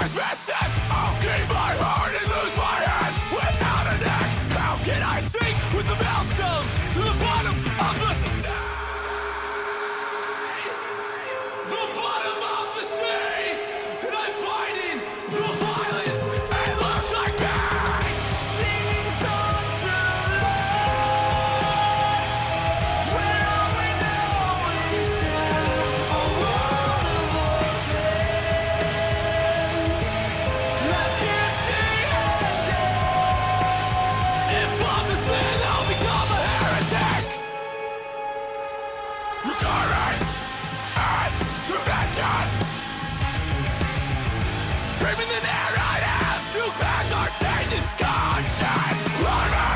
wise man said, I'll keep my heart and lose my head without a neck. How can I sink with the maelstrom to the bottom of the sea? The bottom of the sea, and I'm fighting the violence. It looks like me singing songs of love. Where all we know is death, a world of orphans, left empty-handed. If love is sin, I'll become a heretic. Recurring and prevention. Framing the narrative, two clans are taking conscience. Murder,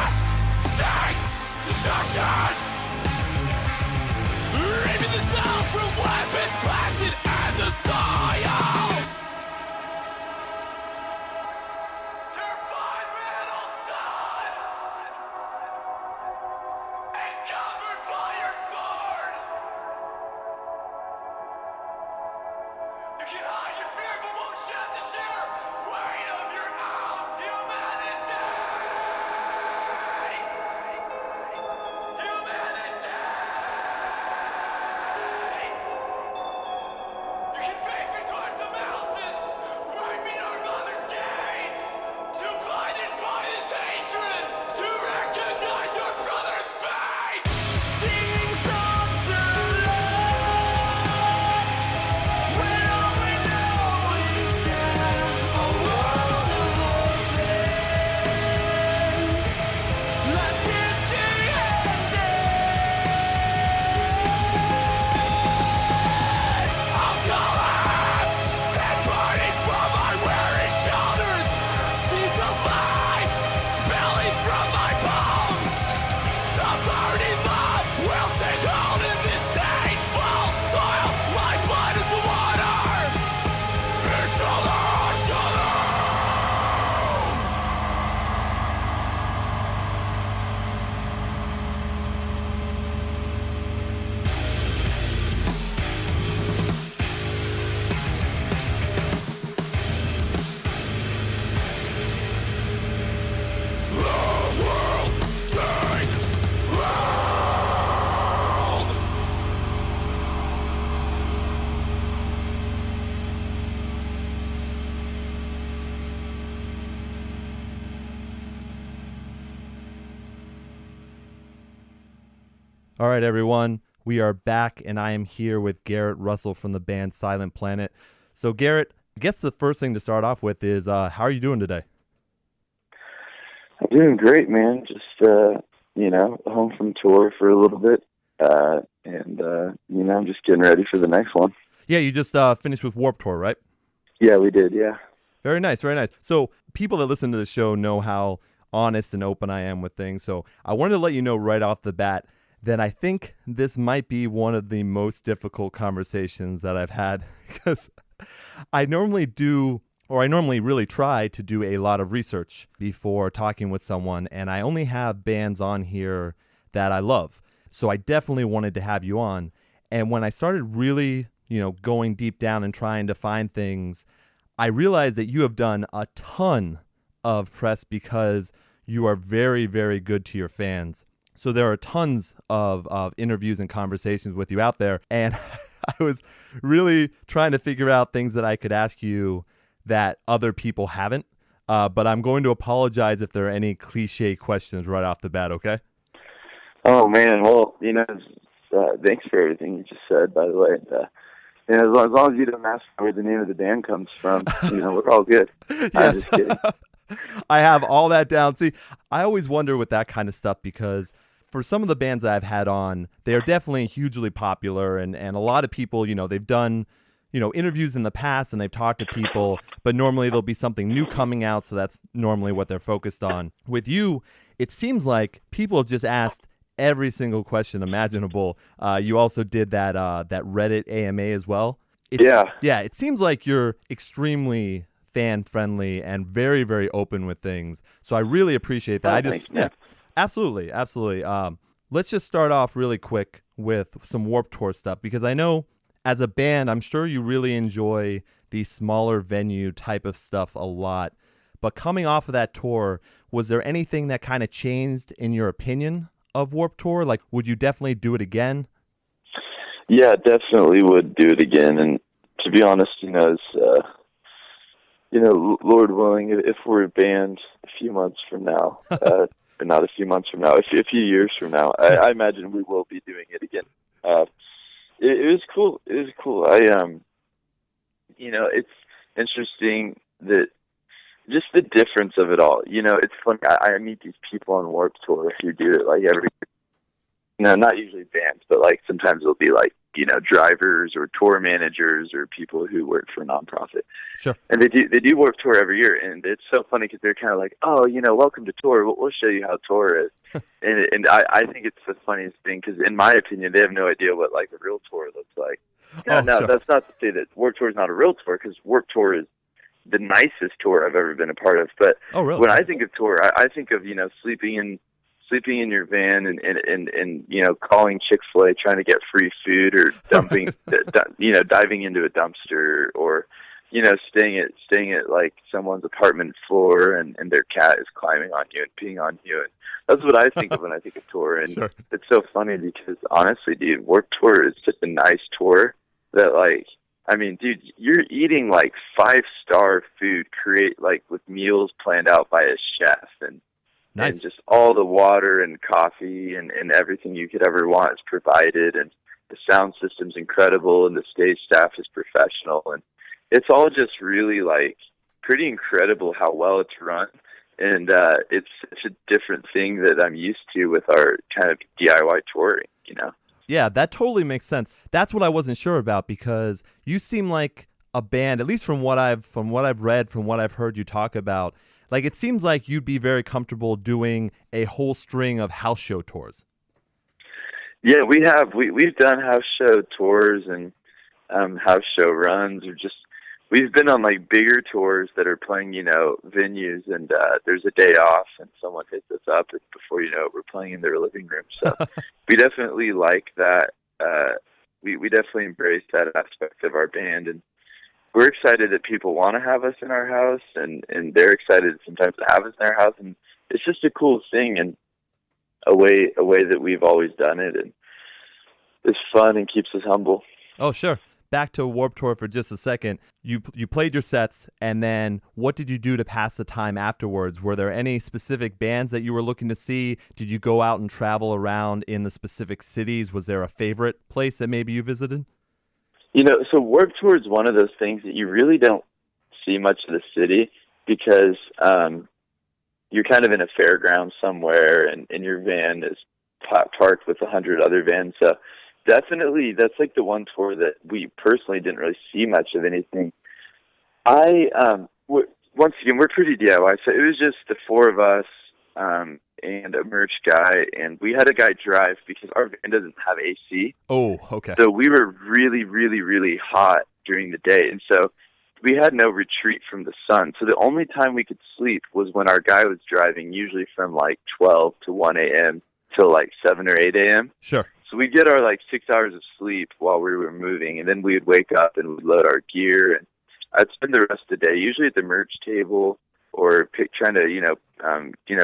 state, destruction. Reaping the sound from weapons planted in the soil. Terrified middle son, encumbered by your sword. You can hide your fear, but won't shed the sheer weight of your own humanity. You can face me towards the mountains, where I meet our mother's gaze. Too blinded by this hatred to recognize your brother's face. Singing songs of love, when all we know is death, a world of orphans, left empty-handed. I'll collapse and burning from my weary shoulders. Seeds of life spilling from my bones. Subverting love will take hold in this hateful soil. My blood is the water. Inshallah, shalom. Love will take hold. All right, everyone, we are back, and I am here with Garrett Russell from the band Silent Planet. So, Garrett, I guess the first thing to start off with is how are you doing today? I'm doing great, man. Just, home from tour for a little bit. I'm just getting ready for the next one. Yeah, you just finished with Warped Tour, right? Yeah, we did, yeah. Very nice, very nice. So people that listen to the show know how honest and open I am with things. So I wanted to let you know right off the bat that I think this might be one of the most difficult conversations that I've had because I normally really try to do a lot of research before talking with someone, and I only have bands on here that I love. So I definitely wanted to have you on. And when I started really, going deep down and trying to find things, I realized that you have done a ton of press because you are very, very good to your fans. So there are tons of interviews and conversations with you out there. And I was really trying to figure out things that I could ask you that other people haven't. But I'm going to apologize if there are any cliche questions right off the bat, okay? Oh, man. Well, thanks for everything you just said, by the way. As long as you don't ask where the name of the band comes from, we're all good. Yes. I'm just kidding. I have all that down. See, I always wonder with that kind of stuff because for some of the bands that I've had on, they are definitely hugely popular, and a lot of people, they've done, interviews in the past and they've talked to people, but normally there'll be something new coming out, so that's normally what they're focused on. With you, it seems like people have just asked every single question imaginable. You also did that Reddit AMA as well. Yeah, it seems like you're extremely fan-friendly and very, very open with things. So I really appreciate that. Thanks, absolutely. Let's just start off really quick with some Warped Tour stuff, because I know as a band, I'm sure you really enjoy the smaller venue type of stuff a lot. But coming off of that tour, was there anything that kind of changed in your opinion of Warped Tour? Like, would you definitely do it again? Yeah, definitely would do it again. And to be honest, Lord willing, if we're a band a few months from now, or not a few months from now, a few years from now, I imagine we will be doing it again. It was cool. It was cool. It's interesting that just the difference of it all. It's funny. I meet these people on Warped Tour who do it like every. Not usually bands, but like sometimes it'll be like, drivers or tour managers or people who work for a nonprofit. Sure. And they do Warped Tour every year, and it's so funny because they're kind of like, oh, welcome to tour. We'll show you how tour is. and I think it's the funniest thing because in my opinion, they have no idea what like a real tour looks like. Sure. That's not to say that Warped Tour is not a real tour, because Warped Tour is the nicest tour I've ever been a part of. But really? When I think of tour, I think of sleeping in your van and calling Chick-fil-A trying to get free food, or dumping diving into a dumpster, or staying at like someone's apartment floor and their cat is climbing on you and peeing on you. And that's what I think of when I think of tour. And Sure. It's so funny because honestly, dude, Warped Tour is just a nice tour that dude, you're eating like 5-star food, with meals planned out by a chef, and nice. And just all the water and coffee and everything you could ever want is provided, and the sound system's incredible, and the stage staff is professional, and it's all just really pretty incredible how well it's run. And it's such a different thing that I'm used to with our kind of DIY touring, Yeah, that totally makes sense. That's what I wasn't sure about, because you seem like a band, at least from what I've read, from what I've heard you talk about, like it seems like you'd be very comfortable doing a whole string of house show tours. Yeah, we've done house show tours and house show runs, or just we've been on bigger tours that are playing venues, and there's a day off and someone hits us up, and before you know it, we're playing in their living room. So we definitely like that. We definitely embrace that aspect of our band, and we're excited that people want to have us in our house, and they're excited sometimes to have us in our house, and it's just a cool thing, and a way that we've always done it, and it's fun and keeps us humble. Oh, sure. Back to Warped Tour for just a second. You played your sets, and then what did you do to pass the time afterwards? Were there any specific bands that you were looking to see? Did you go out and travel around in the specific cities? Was there a favorite place that maybe you visited? So Warped Tour is one of those things that you really don't see much of the city, because you're kind of in a fairground somewhere, and your van is parked with 100 other vans. So definitely, that's the one tour that we personally didn't really see much of anything. Once again, we're pretty DIY, so it was just the four of us and a merch guy, and we had a guy drive because our van doesn't have AC. Oh, okay. So we were really, really, really hot during the day, and so we had no retreat from the sun. So the only time we could sleep was when our guy was driving, usually from 12 to 1 a.m. till 7 or 8 a.m. Sure. So we'd get our 6 hours of sleep while we were moving, and then we would wake up and we'd load our gear, and I'd spend the rest of the day usually at the merch table, or trying to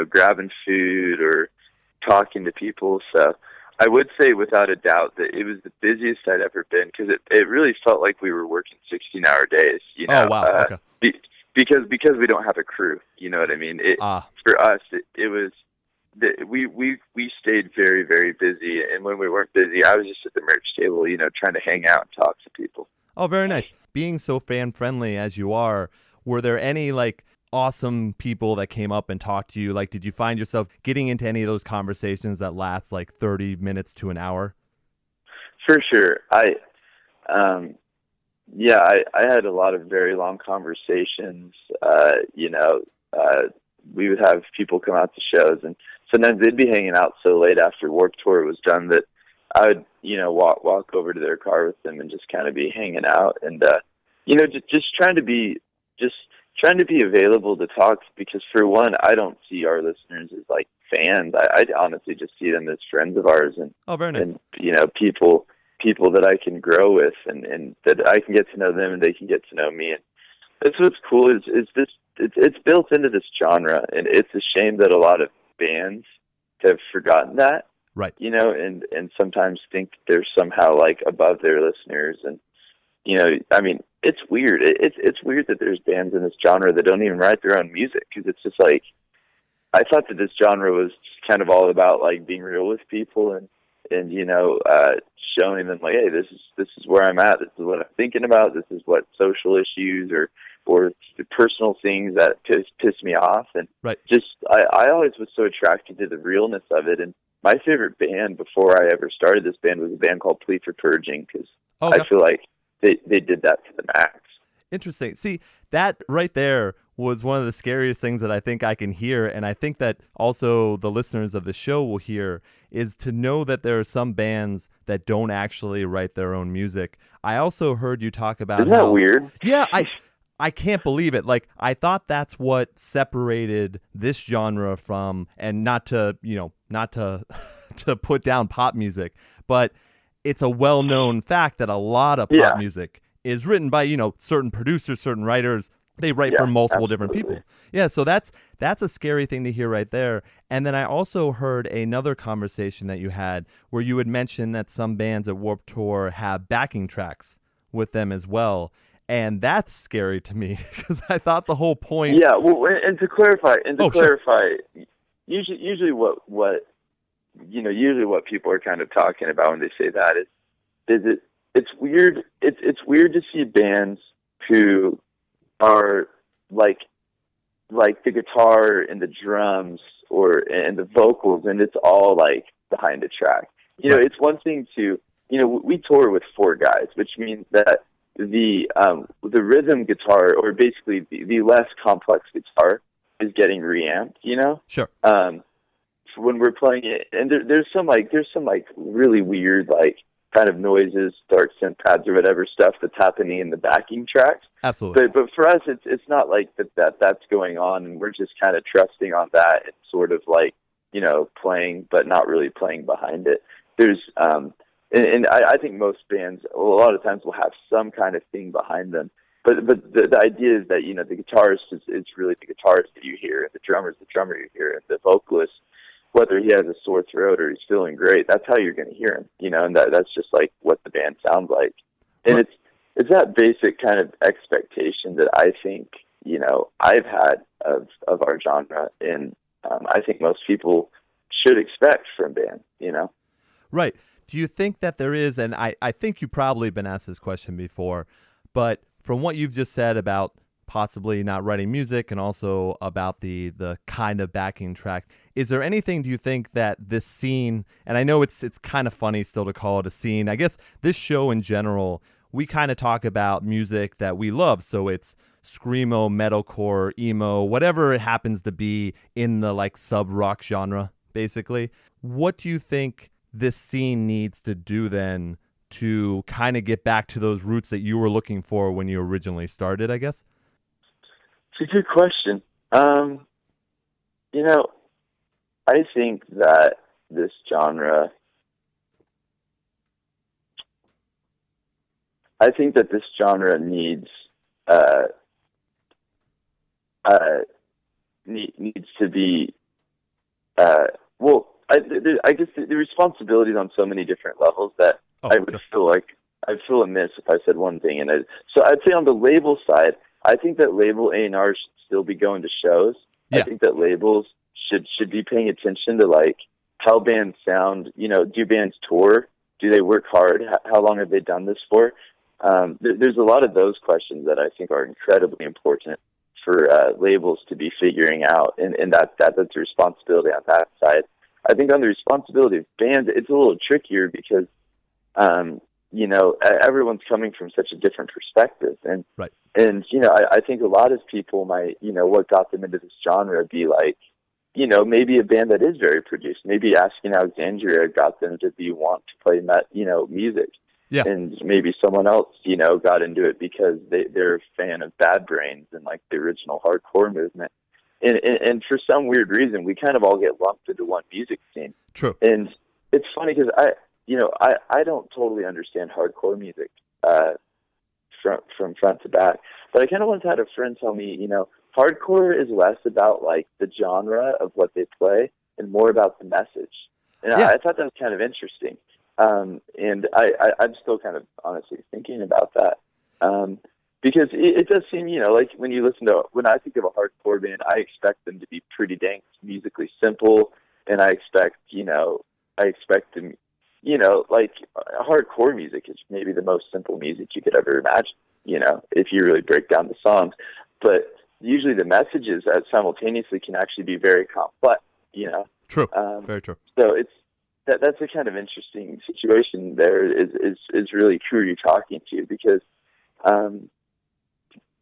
grabbing food or talking to people. So I would say without a doubt that it was the busiest I'd ever been, because it really felt like we were working 16-hour days. Oh, wow. Okay. Because we don't have a crew. You know what I mean? For us, it was. We stayed very, very busy, and when we weren't busy, I was just at the merch table, trying to hang out and talk to people. Oh, very nice. Being so fan-friendly as you are, were there any awesome people that came up and talked to you? Did you find yourself getting into any of those conversations that last 30 minutes to an hour? For sure. I had a lot of very long conversations. We would have people come out to shows, and sometimes they'd be hanging out so late after Warped Tour was done that I would, walk over to their car with them and just kind of be hanging out, and just trying to be available to talk, because for one, I don't see our listeners as fans. I honestly just see them as friends of ours, and oh, very nice. And people that I can grow with, and that I can get to know them and they can get to know me. And that's what's cool is this. It's built into this genre, and it's a shame that a lot of bands have forgotten that, Right. and sometimes think they're somehow like above their listeners. And I mean, it's weird. It's weird that there's bands in this genre that don't even write their own music, because it's just like, I thought that this genre was just kind of all about like being real with people and showing them like, hey, this is where I'm at. This is what I'm thinking about. This is what social issues or personal things that piss me off. And Right. just I always was so attracted to the realness of it. And my favorite band before I ever started this band was a band called Plea for Purging, because I feel like they did that to the max. Interesting. See, that right there was one of the scariest things that I think I can hear, and I think that also the listeners of the show will hear, is to know that there are some bands that don't actually write their own music. I also heard you talk about Isn't that weird? Yeah, I can't believe it. Like, I thought that's what separated this genre from, and not to to put down pop music, but it's a well-known fact that a lot of pop music is written by, certain producers, certain writers. They write for multiple different people. Yeah, so that's a scary thing to hear right there. And then I also heard another conversation that you had where you had mentioned that some bands at Warped Tour have backing tracks with them as well. And that's scary to me, because I thought the whole point. Yeah, well, and to clarify, Sure. usually what people are kind of talking about when they say that is it's weird. It's weird to see bands who are like the guitar and the drums and the vocals, and it's all like behind the track. It's one thing to we tour with 4 guys, which means that the rhythm guitar, or basically the less complex guitar, is getting reamped. Sure. When we're playing it, and there's some really weird kind of noises, dark synth pads or whatever stuff that's happening in the backing tracks. Absolutely. But for us, it's not like that's going on, and we're just kind of trusting on that and sort of playing, but not really playing behind it. There's and I think most bands a lot of times will have some kind of thing behind them. But the idea is that the guitarist is really the guitarist that you hear, and the drummer is the drummer you hear, and the vocalist, whether he has a sore throat or he's feeling great, that's how you're going to hear him, and that's just like what the band sounds like. And it's that basic kind of expectation that I think, I've had of our genre, and I think most people should expect from bands, Right. Do you think that there is, and I think you've probably been asked this question before, but from what you've just said about possibly not writing music and also about the kind of backing track, is there anything, do you think, that this scene, and I know it's kind of funny still to call it a scene, I guess this show in general, we kind of talk about music that we love, so it's screamo, metalcore, emo, whatever it happens to be in the sub-rock genre, basically. What do you think this scene needs to do then to kind of get back to those roots that you were looking for when you originally started, I guess? It's a good question. I think that this genre, needs needs to be I guess the responsibilities on so many different levels that I would feel I'd feel amiss if I said one thing. So I'd say on the label side, I think that label A&R should still be going to shows. Yeah. I think that labels should be paying attention to how bands sound. Do bands tour? Do they work hard? How long have they done this for? There's a lot of those questions that I think are incredibly important for labels to be figuring out, and that's a responsibility on that side. I think on the responsibility of bands, it's a little trickier because, everyone's coming from such a different perspective. And, right. And, I think a lot of people might, what got them into this genre be maybe a band that is very produced. Maybe Asking Alexandria got them to want to play, music. Yeah. And maybe someone else, got into it because they're a fan of Bad Brains and the original hardcore movement. And for some weird reason, we kind of all get lumped into one music scene. True. And it's funny because I don't totally understand hardcore music from front to back, but I kind of once had a friend tell me, hardcore is less about like the genre of what they play and more about the message. And Yeah. I thought that was kind of interesting. And I'm still kind of honestly thinking about that. Because it does seem, like when I think of a hardcore band, I expect them to be pretty dang musically simple. And I expect them, like hardcore music is maybe the most simple music you could ever imagine, if you really break down the songs. But usually the messages simultaneously can actually be very complex, True. Very true. So that's a kind of interesting situation there is really who you're talking to, because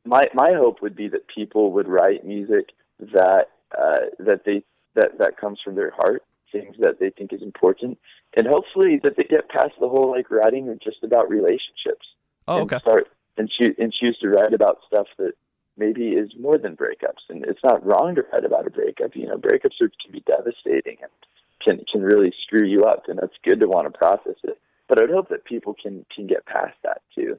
my hope would be that people would write music that comes from their heart, things that they think is important, and hopefully that they get past the whole like writing just about relationships. Oh, okay. And choose to write about stuff that maybe is more than breakups. And it's not wrong to write about a breakup. Breakups can be devastating and can really screw you up, and that's good to want to process it. But I would hope that people can get past that too.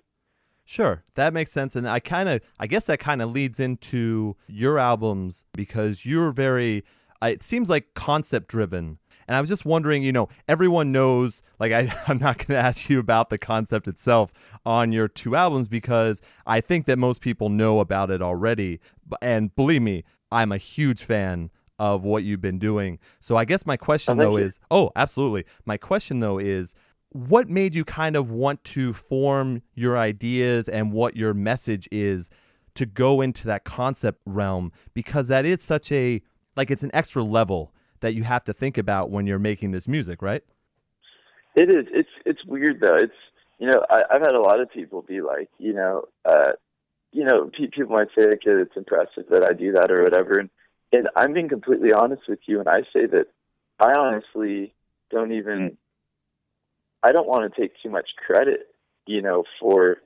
Sure, that makes sense. And I guess that kind of leads into your albums, because you're very, it seems like concept driven. And I was just wondering, everyone knows, like I'm not going to ask you about the concept itself on your two albums, because I think that most people know about it already. And believe me, I'm a huge fan of what you've been doing. So I guess my question absolutely. My question though is, what made you kind of want to form your ideas and what your message is to go into that concept realm? Because that is such it's an extra level that you have to think about when you're making this music, right? It is. It's weird though. It's, I've had a lot of people be like, people might say, okay, it's impressive that I do that or whatever. And I'm being completely honest with you. And I say that I honestly I don't want to take too much credit, for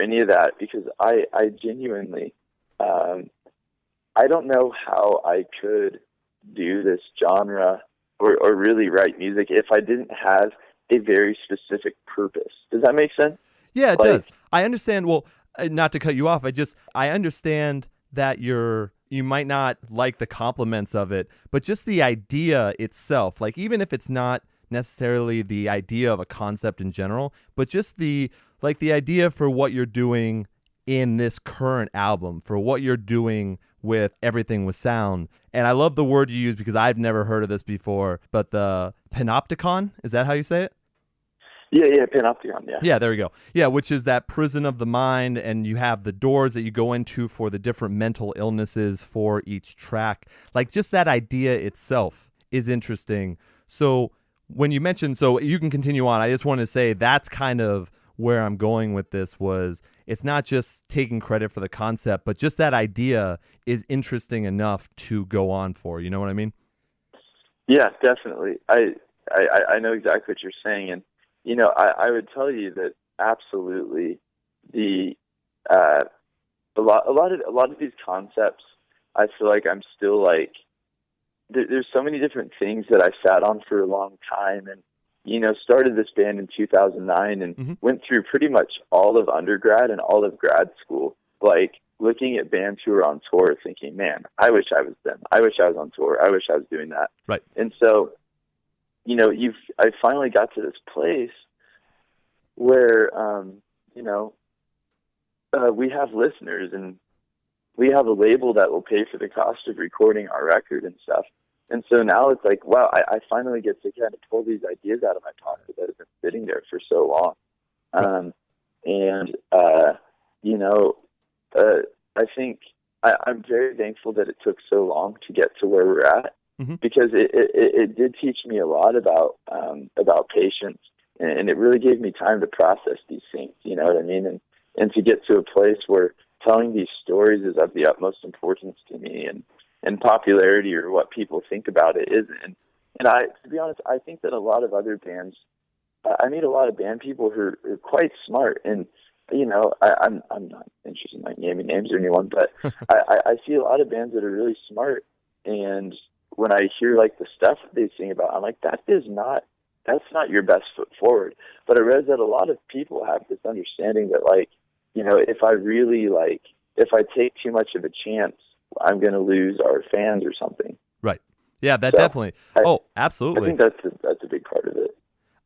any of that, because I genuinely, I don't know how I could do this genre or really write music if I didn't have a very specific purpose. Does that make sense? Yeah, it does. I understand. Well, not to cut you off, I understand that you might not like the compliments of it, but just the idea itself, like even if it's not necessarily the idea of a concept in general, but just the idea for what you're doing in this current album, for what you're doing with Everything with Sound. And I love the word you use, because I've never heard of this before, but the panopticon, is that how you say it? Yeah, panopticon, yeah. Yeah, there we go. Yeah, which is that prison of the mind, and you have the doors that you go into for the different mental illnesses for each track. Like, just that idea itself is interesting. So when you mentioned, so you can continue on, I just want to say that's kind of where I'm going with this, was it's not just taking credit for the concept, but just that idea is interesting enough to go on for. You know what I mean? Yeah, definitely. I know exactly what you're saying. And, I would tell you that absolutely a lot of these concepts, I feel like I'm still like, there's so many different things that I sat on for a long time, and started this band in 2009 and went through pretty much all of undergrad and all of grad school, like looking at bands who were on tour, thinking, man, I wish I was them. I wish I was on tour. I wish I was doing that. Right. And so, I finally got to this place where, we have listeners and we have a label that will pay for the cost of recording our record and stuff. And so now it's like, wow, I finally get to kind of pull these ideas out of my pocket that have been sitting there for so long. I think I'm very thankful that it took so long to get to where we're at, because it did teach me a lot about patience, and it really gave me time to process these things, you know what I mean? And to get to a place where telling these stories is of the utmost importance to me, and popularity or what people think about it isn't. And to be honest, I think that a lot of other bands, I meet a lot of band people who are quite smart, and I'm not interested in like naming names or anyone, but I see a lot of bands that are really smart, and when I hear like the stuff that they sing about, I'm like, that is not that's not your best foot forward. But I realize that a lot of people have this understanding that, like, you know, if I take too much of a chance, I'm going to lose our fans or something. Right. Yeah, that So, definitely. Absolutely. I think that's a big part of it.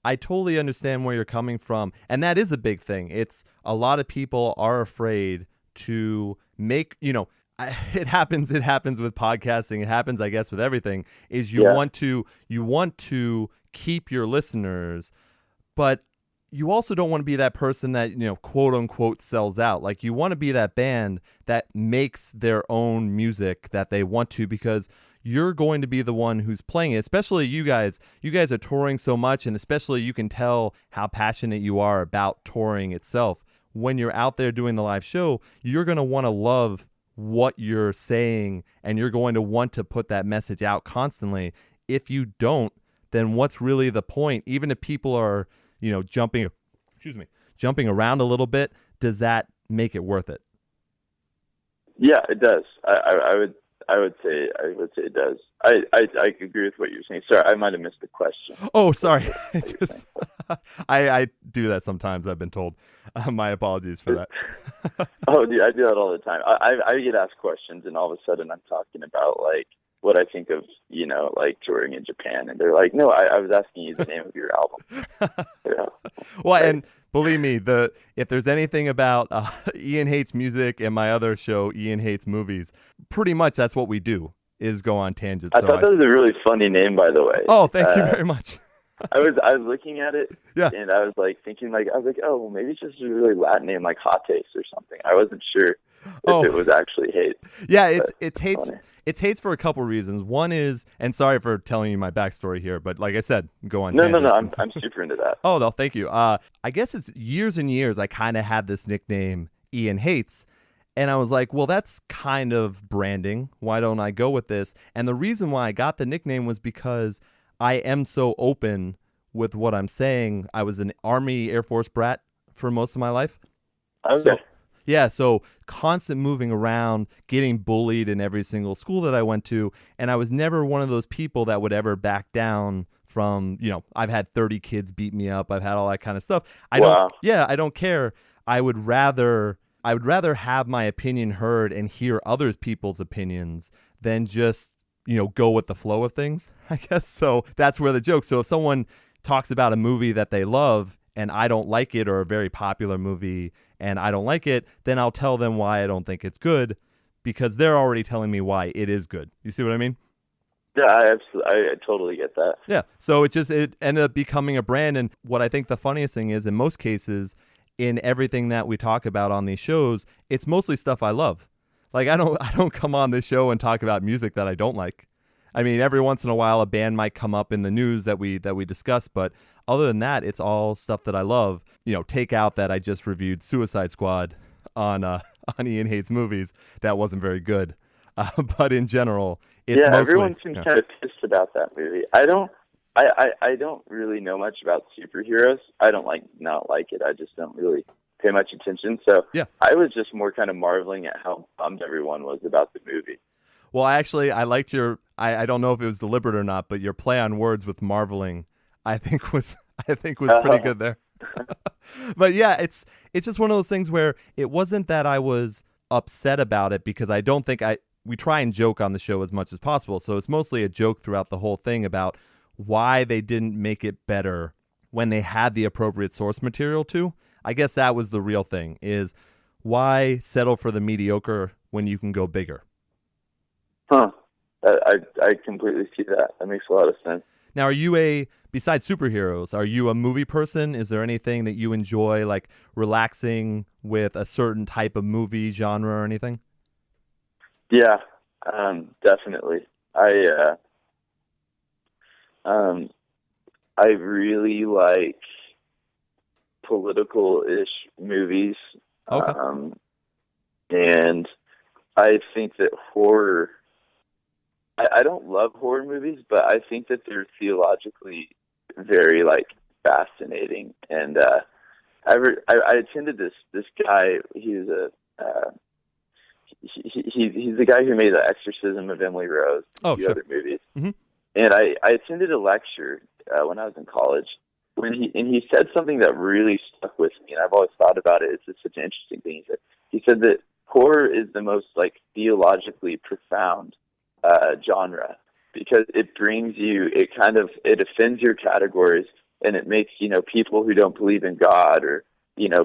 I totally understand where you're coming from. And that is a big thing. It's a lot of people are afraid to make, it happens with podcasting. It happens, I guess, with everything, is you want to keep your listeners, but you also don't want to be that person that, quote unquote sells out. Like, you want to be that band that makes their own music that they want to, because you're going to be the one who's playing it. Especially you guys are touring so much, and especially you can tell how passionate you are about touring itself. When you're out there doing the live show, you're going to want to love what you're saying, and you're going to want to put that message out constantly. If you don't, then what's really the point? Even if people are, jumping around a little bit, does that make it worth it? Yeah, it does. I would say it does. I agree with what you're saying. Sorry, I might have missed the question. Oh, sorry. I do that sometimes, I've been told. My apologies for that. Oh, dude, I do that all the time. I get asked questions, and all of a sudden I'm talking about, like, what I think of, like, touring in Japan, and they're like, no, I was asking you the name of your album. Well, and believe me, if there's anything about Ian Hates Music and my other show, Ian Hates Movies, pretty much that's what we do, is go on tangents. I thought that was a really funny name, by the way. Oh, thank you very much. I was looking at it, and I was like thinking, like, oh, well, maybe it's just a really Latin name, like Hot Taste or something. I wasn't sure if it was actually hate. Yeah, it's hate. It's hates for a couple reasons. One is, and sorry for telling you my backstory here, but like I said, go on. No, I'm super into that. Oh, no, thank you. I guess it's years and years I kind of had this nickname, Ian Hates, and I was like, well, that's kind of branding. Why don't I go with this? And the reason why I got the nickname was because I am so open with what I'm saying. I was an Army Air Force brat for most of my life. Okay. So constant moving around, getting bullied in every single school that I went to. And I was never one of those people that would ever back down from, I've had 30 kids beat me up. I've had all that kind of stuff. I don't care. I would rather have my opinion heard and hear other people's opinions than just, go with the flow of things, I guess. So that's where the joke. So if someone talks about a movie that they love and I don't like it, or a very popular movie and I don't like it, then I'll tell them why I don't think it's good, because they're already telling me why it is good. You see what I mean? Yeah, I totally get that. Yeah. So it ended up becoming a brand. And what I think the funniest thing is, in most cases, in everything that we talk about on these shows, it's mostly stuff I love. Like, I don't come on this show and talk about music that I don't like. I mean, every once in a while, a band might come up in the news that we discuss, but other than that, it's all stuff that I love. Take out that I just reviewed Suicide Squad on Ian Hates Movies. That wasn't very good, but in general, it's mostly. Everyone seems kind of pissed about that movie. I don't really know much about superheroes. I don't not like it. I just don't really pay much attention. So I was just more kind of marveling at how bummed everyone was about the movie. Well, I liked your, I don't know if it was deliberate or not, but your play on words with marveling, I think was pretty good there. But yeah, it's just one of those things where it wasn't that I was upset about it, because I don't think we try and joke on the show as much as possible. So it's mostly a joke throughout the whole thing about why they didn't make it better when they had the appropriate source material to. I guess that was the real thing, is why settle for the mediocre when you can go bigger? Huh. I completely see that. That makes a lot of sense. Now, are you besides superheroes, are you a movie person? Is there anything that you enjoy, like relaxing with a certain type of movie genre or anything? Yeah, definitely. I really like political-ish movies. Okay. And I think that horror, I don't love horror movies, but I think that they're theologically very, fascinating. And I attended this guy. He's he's the guy who made The Exorcism of Emily Rose and a few other movies. Mm-hmm. And I attended a lecture, when I was in college. He said something that really stuck with me, and I've always thought about it. It's just such an interesting thing. He said that horror is the most like theologically profound genre, because it offends your categories, and it makes people who don't believe in God, or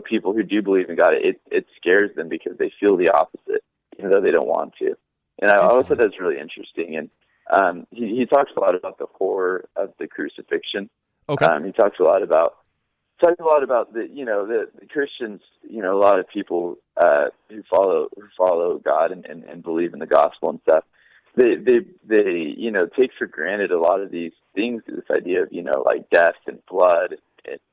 people who do believe in God, it scares them because they feel the opposite, even though they don't want to. And I always thought that's really interesting. And he talks a lot about the horror of the crucifixion. Okay. He talks a lot about the Christians, a lot of people who follow God and believe in the gospel and stuff. They take for granted a lot of these things, this idea of like death and blood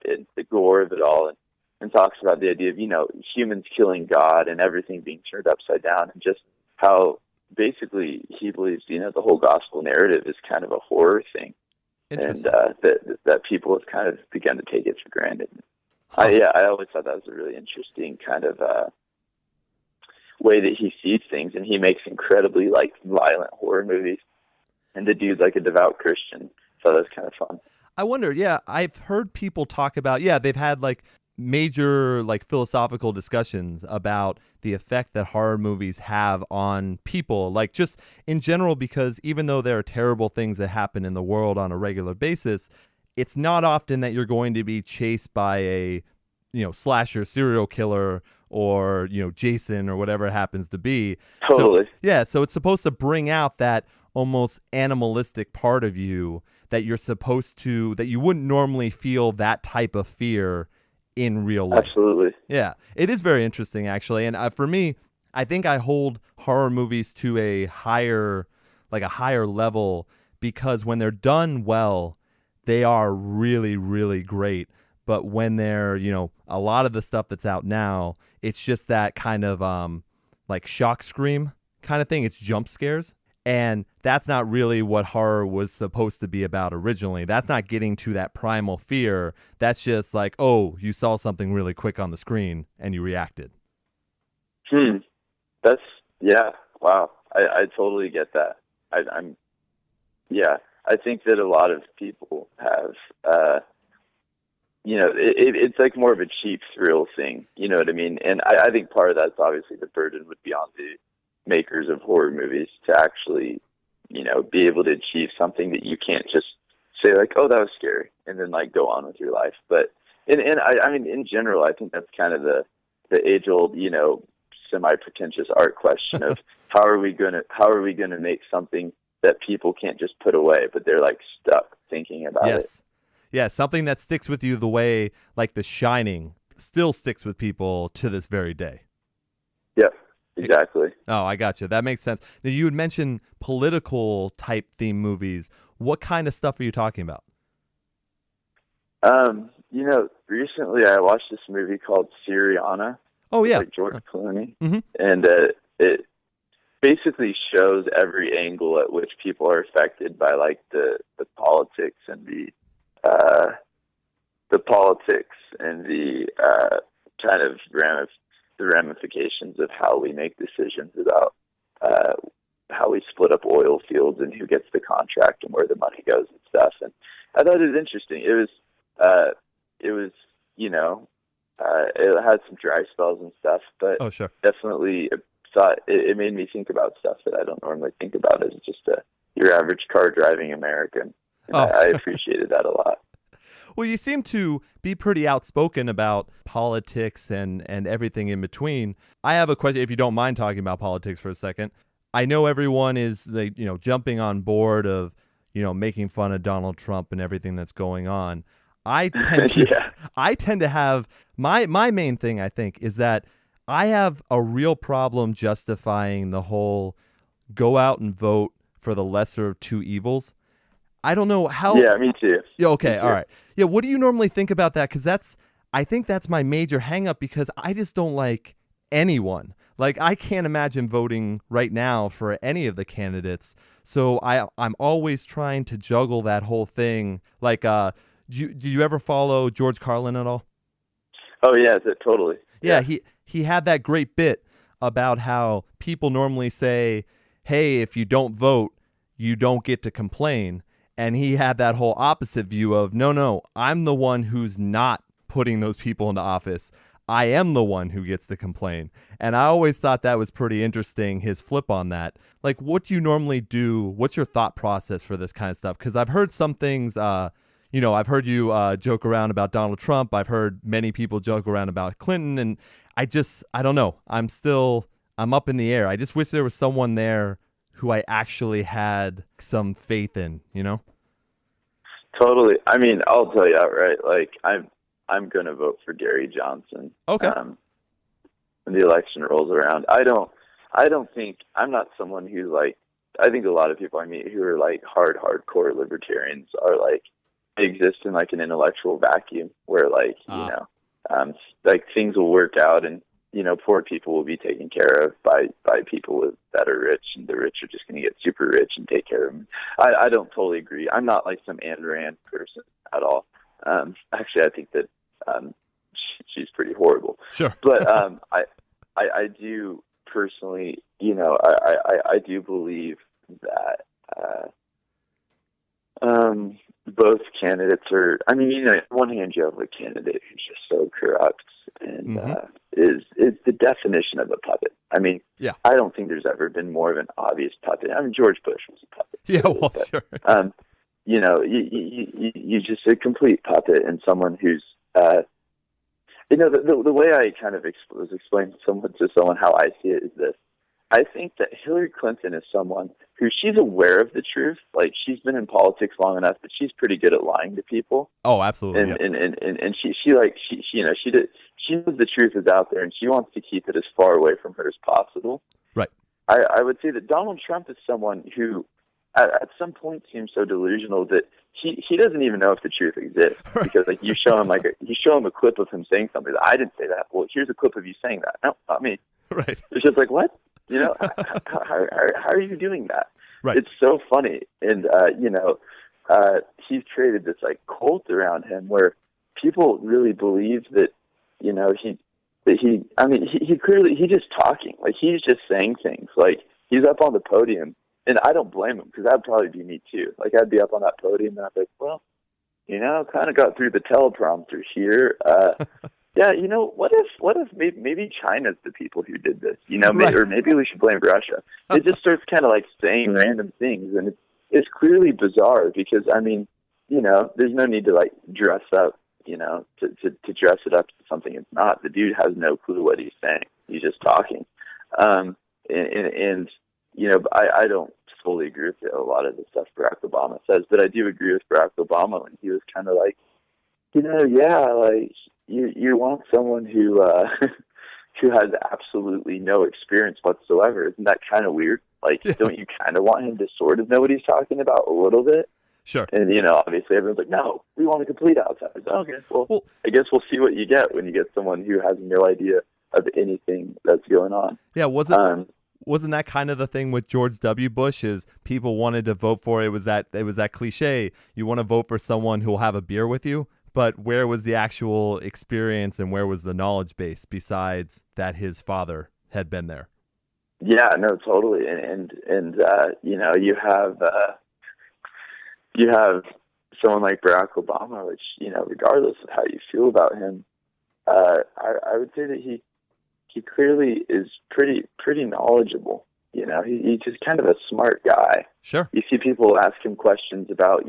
and the gore of it all, and talks about the idea of humans killing God and everything being turned upside down, and just how basically he believes the whole gospel narrative is kind of a horror thing. And that people have kind of begun to take it for granted. I always thought that was a really interesting kind of way that he sees things, and he makes incredibly like violent horror movies. And the dude's like a devout Christian, so that's kind of fun. I wonder, I've heard people talk about, they've had like major like philosophical discussions about the effect that horror movies have on people, like just in general, because even though there are terrible things that happen in the world on a regular basis, it's not often that you're going to be chased by a slasher serial killer or Jason or whatever it happens to be. Totally. So it's supposed to bring out that almost animalistic part of you that that you wouldn't normally feel that type of fear in real life. Absolutely. Yeah, it is very interesting, actually. And for me, I think I hold horror movies to a higher level, because when they're done well, they are really, really great. But when they're, a lot of the stuff that's out now, it's just that kind of like shock scream kind of thing. It's jump scares. And that's not really what horror was supposed to be about originally. That's not getting to that primal fear. That's just like, oh, you saw something really quick on the screen and you reacted. That's, wow. I totally get that. I think that a lot of people have, it's like more of a cheap thrill thing. You know what I mean? And I think part of that's obviously the burden would be on the makers of horror movies to actually, be able to achieve something that you can't just say like, oh, that was scary, and then like go on with your life. But I mean, in general, I think that's kind of the age-old, semi-pretentious art question of how are we gonna make something that people can't just put away, but they're like stuck thinking about it. Yeah, something that sticks with you the way like The Shining still sticks with people to this very day. Yeah. Exactly. Oh, I got you. That makes sense. Now, you had mentioned political type theme movies. What kind of stuff are you talking about? Recently I watched this movie called Syriana. Oh, yeah. Like George Clooney. Mm-hmm. And it basically shows every angle at which people are affected by like the politics and the kind of the ramifications of how we make decisions about how we split up oil fields and who gets the contract and where the money goes and stuff. And I thought it was interesting. It had some dry spells and stuff, but definitely thought it made me think about stuff that I don't normally think about as just your average car driving American. And I appreciated that a lot. Well, you seem to be pretty outspoken about politics and everything in between. I have a question, if you don't mind talking about politics for a second. I know everyone is jumping on board of making fun of Donald Trump and everything that's going on. I tend to have my main thing, I think, is that I have a real problem justifying the whole go out and vote for the lesser of two evils. I don't know how. Yeah, me too. Yeah, okay, me too. All right. Yeah, what do you normally think about that? Because I think that's my major hang-up, because I just don't like anyone. Like, I can't imagine voting right now for any of the candidates. So I'm always trying to juggle that whole thing. Like, do you ever follow George Carlin at all? Oh, yeah, totally. Yeah, he had that great bit about how people normally say, hey, if you don't vote, you don't get to complain. And he had that whole opposite view of, no, I'm the one who's not putting those people into office. I am the one who gets to complain. And I always thought that was pretty interesting, his flip on that. Like, what do you normally do? What's your thought process for this kind of stuff? Because I've heard some things, I've heard you joke around about Donald Trump. I've heard many people joke around about Clinton. And I don't know. I'm up in the air. I just wish there was someone there who I actually had some faith in, Totally. I mean, I'll tell you outright, like, I'm going to vote for Gary Johnson. Okay. When the election rolls around. I'm not someone who, like, I think a lot of people I meet who are like hardcore libertarians are like, they exist in like an intellectual vacuum where like, like things will work out and, poor people will be taken care of by people that are rich, and the rich are just going to get super rich and take care of them. I don't totally agree. I'm not like some Ayn Rand person at all. Actually, I think that she's pretty horrible. Sure. But I do personally, I do believe that both candidates are. I mean, on one hand, you have a candidate who's just so corrupt and is the definition of a puppet. I mean, yeah. I don't think there's ever been more of an obvious puppet. I mean, George Bush was a puppet. Yeah, well, sure. You just a complete puppet and someone who's, the way I kind of was explaining to someone how I see it is this. I think that Hillary Clinton is someone who she's aware of the truth. Like, she's been in politics long enough that she's pretty good at lying to people. Oh, absolutely. And she knows the truth is out there and she wants to keep it as far away from her as possible. Right. I would say that Donald Trump is someone who at some point seems so delusional that he doesn't even know if the truth exists. Right. Because like you show him a clip of him saying something that I didn't say that. Well, here's a clip of you saying that. No, not me. Right. It's just like, what? How are you doing that? Right. It's so funny. And, he's created this like cult around him where people really believe that, he's just talking. Like, he's just saying things. Like, he's up on the podium, and I don't blame him because that'd probably be me too. Like, I'd be up on that podium and I'd be like, well, kind of got through the teleprompter here. Yeah, what if maybe China's the people who did this, Right. Or maybe we should blame Russia. It just starts kind of like saying random things, and it's clearly bizarre because, I mean, there's no need to like dress up, to dress it up to something it's not. The dude has no clue what he's saying. He's just talking. I don't fully agree with a lot of the stuff Barack Obama says, but I do agree with Barack Obama when he was kind of like, you want someone who who has absolutely no experience whatsoever. Isn't that kind of weird? Like, yeah. Don't you kind of want him to sort of know what he's talking about a little bit? Sure. And, obviously everyone's like, no, we want a complete outsider. Okay, well, I guess we'll see what you get when you get someone who has no idea of anything that's going on. Yeah, wasn't that kind of the thing with George W. Bush? Is people wanted to vote for it was that cliche. You want to vote for someone who will have a beer with you, but where was the actual experience and where was the knowledge base besides that his father had been there? Yeah, no, totally. And you have someone like Barack Obama, which, regardless of how you feel about him, I would say that he clearly is pretty knowledgeable. He's just kind of a smart guy. Sure. You see people ask him questions about,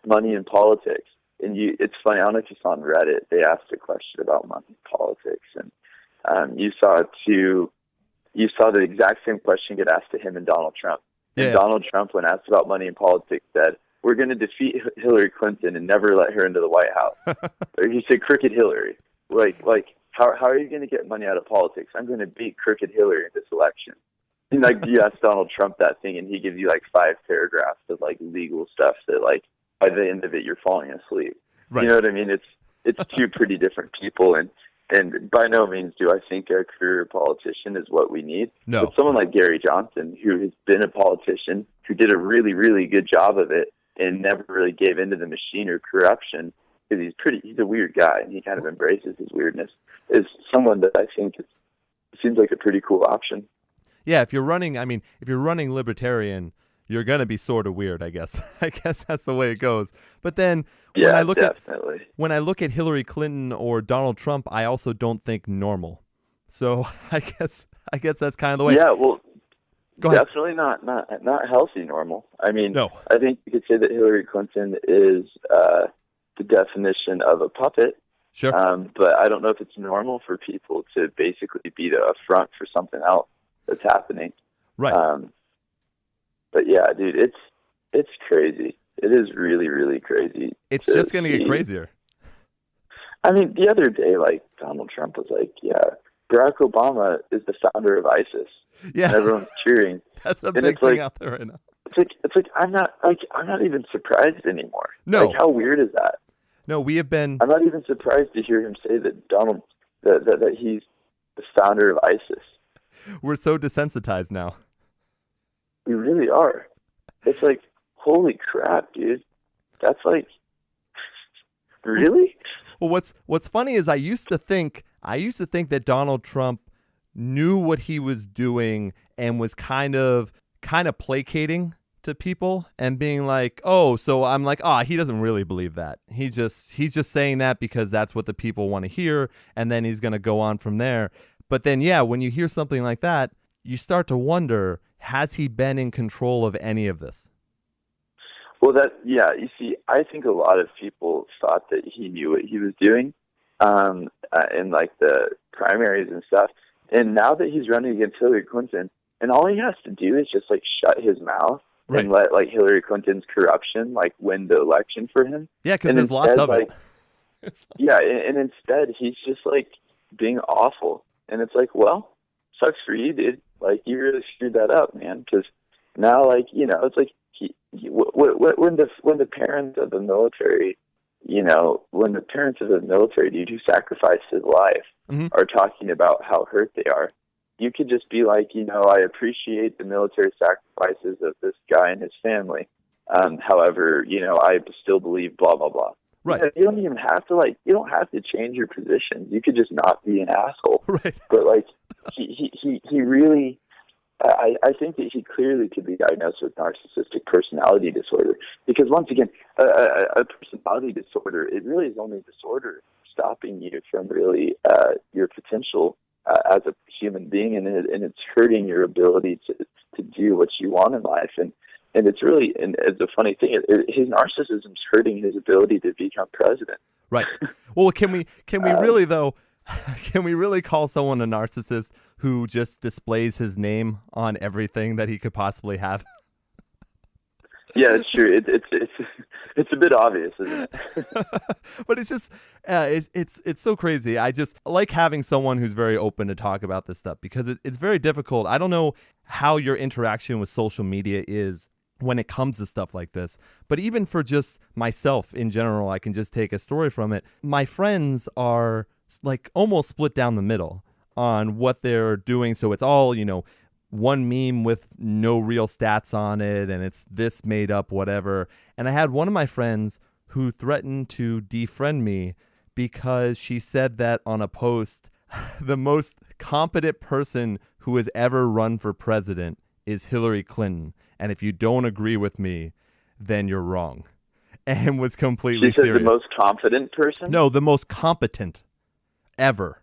money and politics. And it's funny, I don't know if you saw on Reddit, they asked a question about money and politics. And you saw the exact same question get asked to him and Donald Trump. And yeah. Donald Trump, when asked about money and politics, said, we're going to defeat Hillary Clinton and never let her into the White House. Or he said, crooked Hillary. Like, how are you going to get money out of politics? I'm going to beat crooked Hillary in this election. And like, you ask Donald Trump that thing, and he gives you like 5 paragraphs of like legal stuff that like by the end of it you're falling asleep. Right. You know what I mean? It's two pretty different people, and by no means do I think a career politician is what we need. No. But someone like Gary Johnson, who has been a politician, who did a really, really good job of it, and never really gave into the machine or corruption, because he's a weird guy, and he kind of embraces his weirdness, is someone that I think seems like a pretty cool option. Yeah, if you're running libertarian, you're going to be sort of weird, I guess. I guess that's the way it goes. But then when Yeah, I look definitely. when I look at Hillary Clinton or Donald Trump, I also don't think normal. So I guess that's kind of the way. Yeah, well, Go ahead. definitely not healthy normal. I mean, No. I think you could say that Hillary Clinton is the definition of a puppet. Sure. But I don't know if it's normal for people to basically be a front for something else that's happening. Right. But yeah, dude, it's crazy. It is really, really crazy. It's just going to get crazier. I mean, the other day, like, Donald Trump was like, yeah, Barack Obama is the founder of ISIS. Yeah. And everyone's cheering. That's a And big it's thing like, out there right now. It's like I'm not even surprised anymore. No. Like, how weird is that? No, we have been. I'm not even surprised to hear him say that that he's the founder of ISIS. We're so desensitized now. We really are. It's like, holy crap, dude. That's like, really? Well, what's funny is I used to think that Donald Trump knew what he was doing and was kind of placating to people and being like, oh, so I'm like, he doesn't really believe that. He's just saying that because that's what the people want to hear, and then he's going to go on from there. But then, yeah, when you hear something like that, you start to wonder, has he been in control of any of this? Well, you see, I think a lot of people thought that he knew what he was doing in, like, the primaries and stuff. And now that he's running against Hillary Clinton, and all he has to do is just, like, shut his mouth and let, like, Hillary Clinton's corruption, like, win the election for him. Yeah, because there's lots of it. Yeah, and instead he's just, like, being awful. And it's like, well, sucks for you, dude. Like, you really screwed that up, man. Because now, like, you know, it's like when the parents of the military, you know, when the parents of the military dude who sacrificed his life are talking about how hurt they are, you could just be like, you know, I appreciate the military sacrifices of this guy and his family. However, you know, I still believe blah, blah, blah. Right. You don't even have to, like, you don't have to change your position. You could just not be an asshole. Right. But, like, he really, I think that he clearly could be diagnosed with narcissistic personality disorder. Because, once again, a personality disorder, it really is only a disorder stopping you from really your potential as a human being, and it's hurting your ability to do what you want in life. And it's really, and it's a funny thing, his narcissism's hurting his ability to become president. Right. Well, can we really, though, can we really call someone a narcissist who just displays his name on everything that he could possibly have? Yeah, it's true. It's a bit obvious, isn't it? But it's just it's so crazy. I just like having someone who's very open to talk about this stuff, because it's very difficult. I don't know how your interaction with social media is when it comes to stuff like this, but even for just myself in general, I can just take a story from it. My friends are like almost split down the middle on what they're doing. So it's all, you know, one meme with no real stats on it, and it's this made up whatever. And I had one of my friends who threatened to defriend me because she said that on a post, the most competent person who has ever run for president is Hillary Clinton, and if you don't agree with me, then you're wrong. And was completely She said serious. the most confident person? No, the most competent ever.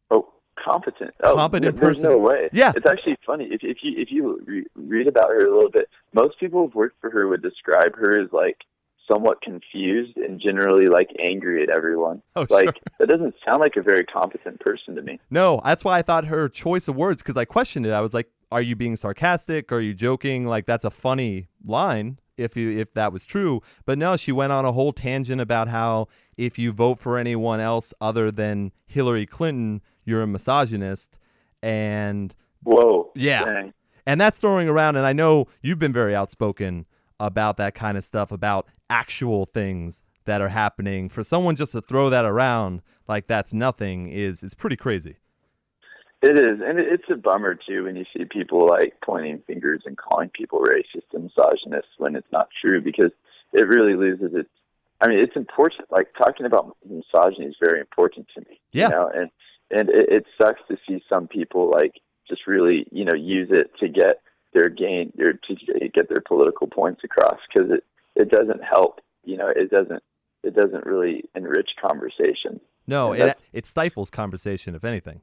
Oh, competent. Oh, Competent there's person. no way. Yeah. It's actually funny. If you read about her a little bit, most people who've worked for her would describe her as, like, somewhat confused and generally, like, angry at everyone. Oh, like, sure. That doesn't sound like a very competent person to me. No, that's why I thought her choice of words, because I questioned it. I was like, are you being sarcastic? Are you joking? Like, that's a funny line if that was true. But no, she went on a whole tangent about how if you vote for anyone else other than Hillary Clinton, you're a misogynist. And Whoa. yeah. Dang. And that's throwing around, and I know you've been very outspoken about that kind of stuff, about actual things that are happening. For someone just to throw that around like that's nothing is pretty crazy. It is, and it's a bummer, too, when you see people, like, pointing fingers and calling people racist and misogynist when it's not true, because it really loses its... I mean, it's important. Like, talking about misogyny is very important to me. Yeah. You know? And it sucks to see some people, like, just really, you know, use it to get to get their political points across, because it doesn't help. It doesn't really enrich conversation. No, it stifles conversation, if anything.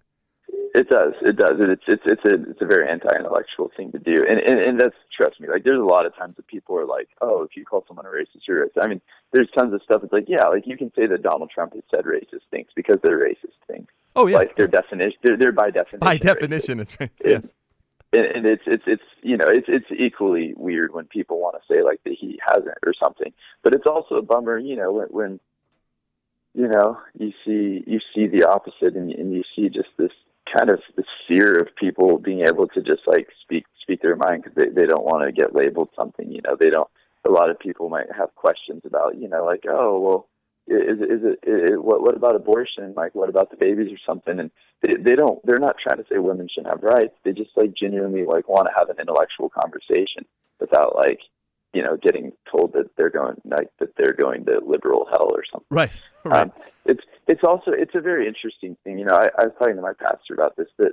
It does. It's a very anti-intellectual thing to do, and that's, trust me. Like, there's a lot of times that people are like, "Oh, if you call someone a racist, you're racist." I mean, there's tons of stuff. It's like, yeah, like you can say that Donald Trump has said racist things because they're racist things. Oh yeah, like their definition, they're by definition. By definition, it's racist. Yes. And it's equally weird when people want to say like that he hasn't or something. But it's also a bummer, when you see the opposite, and you see just this kind of this fear of people being able to just like speak their mind because they don't want to get labeled something. They don't. A lot of people might have questions about, like, oh, well, what about abortion? Like, what about the babies or something? And they're not trying to say women shouldn't have rights. They just like genuinely like want to have an intellectual conversation without like, getting told that they're going to liberal hell or something. Right. It's a very interesting thing. I was talking to my pastor about this, that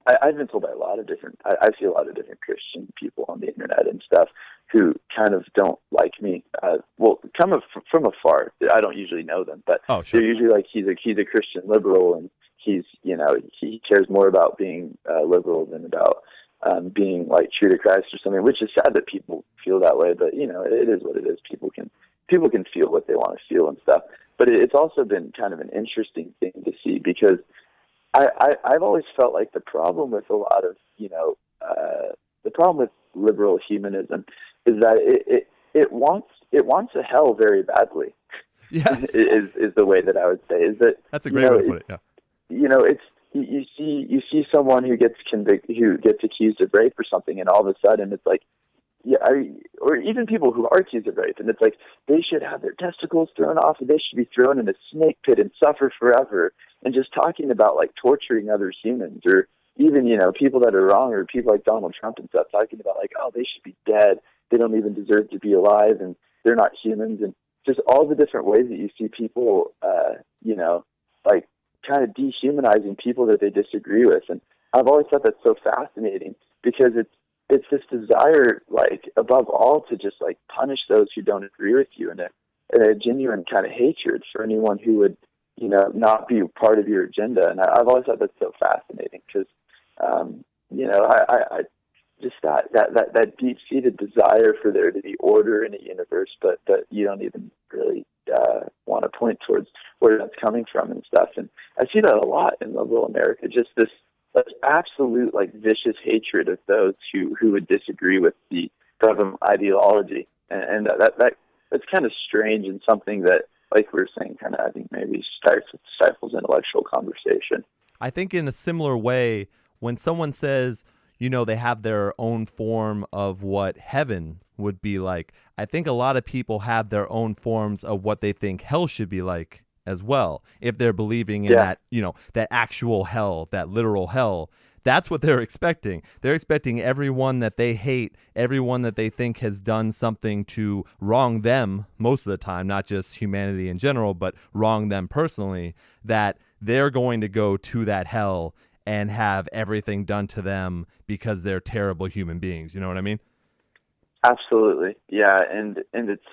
I've been told by a lot of different, I see a lot of different Christian people on the internet and stuff who kind of don't like me. Come from afar. I don't usually know them, but they're usually like, he's a Christian liberal, and he cares more about being liberal than about being like true to Christ or something, which is sad that people feel that way, but it is what it is. People can feel what they want to feel and stuff. But it's also been kind of an interesting thing to see, because I've always felt like the problem with a lot of, the problem with liberal humanism is that it wants a hell very badly. Yes. is the way that I would say. Is that that's a great way to put it. Yeah. It's you see someone who gets accused of rape or something, and all of a sudden it's like, or even people who are accused of rape, and it's like they should have their testicles thrown off, and they should be thrown in a snake pit and suffer forever. And just talking about like torturing other humans, or even people that are wrong, or people like Donald Trump and stuff, talking about like, oh, they should be dead, they don't even deserve to be alive, and they're not humans, and just all the different ways that you see people, like kind of dehumanizing people that they disagree with. And I've always thought that's so fascinating, because it's this desire, like above all, to just like punish those who don't agree with you, and a genuine kind of hatred for anyone who would not be part of your agenda. And I've always thought that's so fascinating, because I just that deep-seated desire for there to be order in a universe, but that you don't even really want to point towards where that's coming from and stuff. And I see that a lot in liberal America, just this absolute like vicious hatred of those who would disagree with the government ideology, and that's kind of strange, and something that, like we were saying, kind of, I think maybe stifles intellectual conversation. I think in a similar way, when someone says, they have their own form of what heaven would be like, I think a lot of people have their own forms of what they think hell should be like as well. If they're believing in that, that actual hell, that literal hell, that's what they're expecting. They're expecting everyone that they hate, everyone that they think has done something to wrong them most of the time, not just humanity in general, but wrong them personally, that they're going to go to that hell and have everything done to them because they're terrible human beings. You know what I mean? Absolutely. Yeah. And it's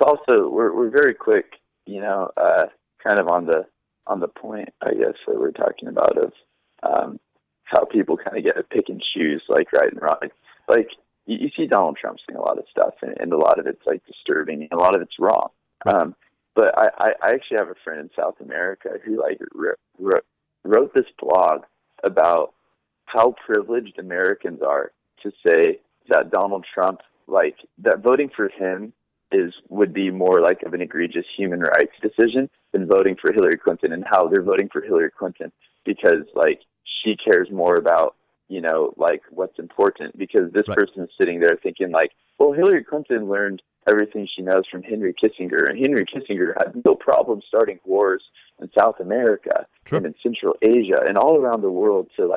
also, we're very quick, kind of on the point, I guess, that we're talking about of how people kind of get to pick and choose, like, right and wrong. Like you see Donald Trump saying a lot of stuff, and a lot of it's like disturbing, and a lot of it's wrong. Right. But I actually have a friend in South America who like wrote this blog about how privileged Americans are to say that Donald Trump, like, that voting for him would be more like of an egregious human rights decision than voting for Hillary Clinton, and how they're voting for Hillary Clinton because like she cares more about, like what's important, because this person is sitting there thinking like, well, Hillary Clinton learned everything she knows from Henry Kissinger, and Henry Kissinger had no problem starting wars in South America and in Central Asia and all around the world to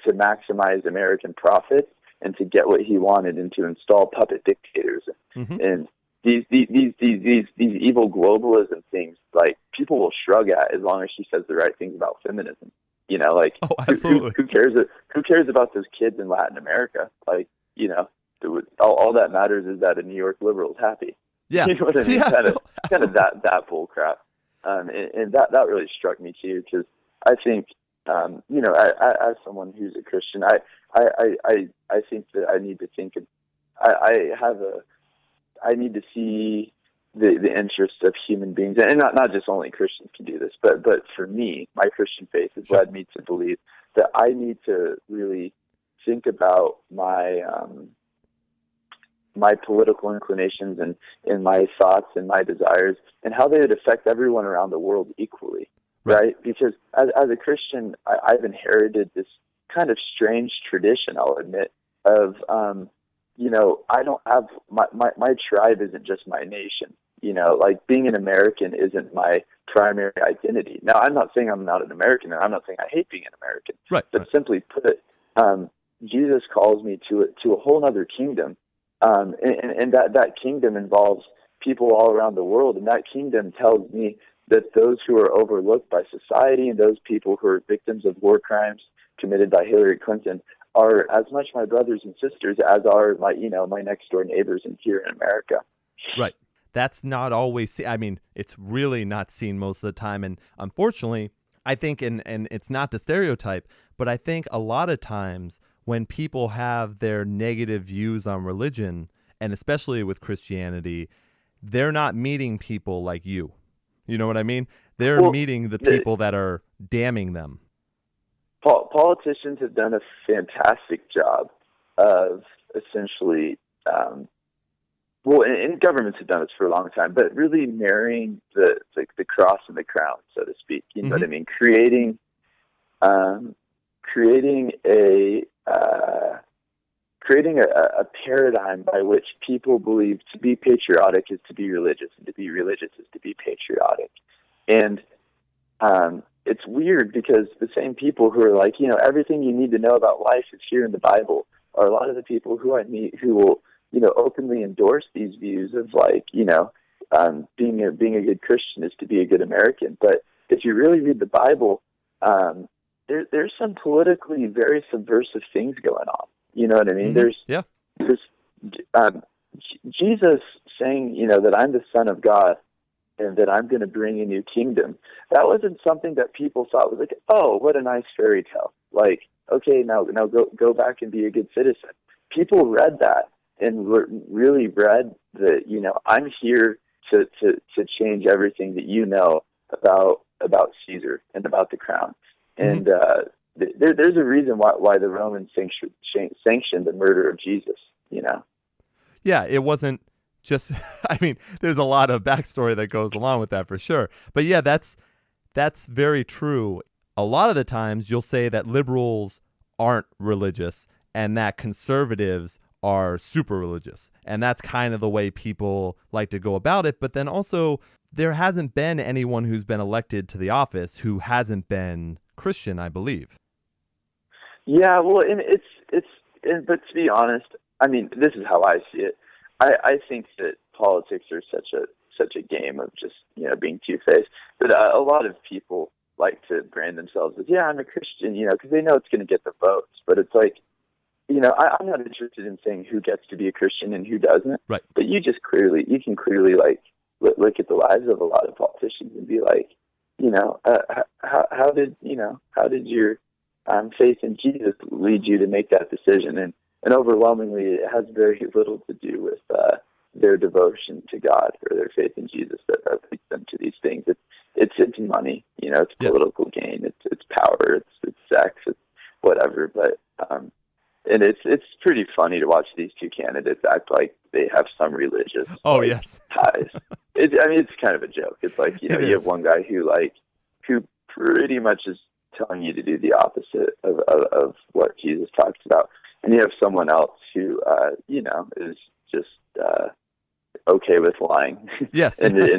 maximize American profits and to get what he wanted, and to install puppet dictators. And these evil globalism things, like, people will shrug at as long as she says the right things about feminism. Like, Oh, absolutely. who cares? Who cares about those kids in Latin America? Like, all that matters is that a New York liberal is happy. Yeah. You know what I mean? Yeah, Kind of no, absolutely. that bull crap. And that really struck me too, because I think, as someone who's a Christian, I think that I need to think. I need to see the interests of human beings, and not just only Christians can do this, but for me, my Christian faith has led me to believe that I need to really think about my political inclinations and my thoughts and my desires and how they would affect everyone around the world equally, right? Because as a Christian, I've inherited this kind of strange tradition, I'll admit, of I don't have my tribe isn't just my nation. Like, being an American isn't my primary identity. Now, I'm not saying I'm not an American, and I'm not saying I hate being an American. Right. But simply put, Jesus calls me to a whole other kingdom, and that kingdom involves people all around the world, and that kingdom tells me that those who are overlooked by society and those people who are victims of war crimes committed by Hillary Clinton are as much my brothers and sisters as are my next door neighbors in here in America. Right. That's not always, I mean, it's really not seen most of the time. And unfortunately, I think, and it's not to stereotype, but I think a lot of times when people have their negative views on religion, and especially with Christianity, they're not meeting people like you. You know what I mean? They're meeting the people that are damning them. Politicians have done a fantastic job of essentially, and governments have done this for a long time, but really marrying the cross and the crown, so to speak. You know what I mean? Creating a paradigm by which people believe to be patriotic is to be religious, and to be religious is to be patriotic. And it's weird because the same people who are like, everything you need to know about life is here in the Bible, are a lot of the people who I meet who will, openly endorse these views of being a good Christian is to be a good American. But if you really read the Bible, there's some politically very subversive things going on. You know what I mean? There's Jesus saying, that I'm the Son of God and that I'm going to bring a new kingdom. That wasn't something that people thought was like, oh, what a nice fairy tale. Like, okay, now go back and be a good citizen. People read that and really read that, I'm here to change everything that you know about Caesar and about the crown. And there's a reason why the Romans sanctioned the murder of Jesus, Yeah, it wasn't just, I mean, there's a lot of backstory that goes along with that for sure. But yeah, that's very true. A lot of the times you'll say that liberals aren't religious and that conservatives are super religious. And that's kind of the way people like to go about it. But then also, there hasn't been anyone who's been elected to the office who hasn't been Christian, I believe. Yeah, well, and but to be honest, I mean, this is how I see it. I think that politics are such a game of just, being two-faced. But a lot of people like to brand themselves as, yeah, I'm a Christian, because they know it's going to get the votes. But it's like, I'm not interested in saying who gets to be a Christian and who doesn't. Right. But you can clearly like look at the lives of a lot of politicians and be like, how did your faith in Jesus lead you to make that decision? And overwhelmingly, it has very little to do with their devotion to God or their faith in Jesus that leads them to these things. It's money, it's political gain, it's power, it's sex, it's whatever. But and it's pretty funny to watch these two candidates act like they have some religious ties. It's kind of a joke. It's like you have one guy who pretty much is telling you to do the opposite of what Jesus talks about. And you have someone else who, is just okay with lying. Yes, and is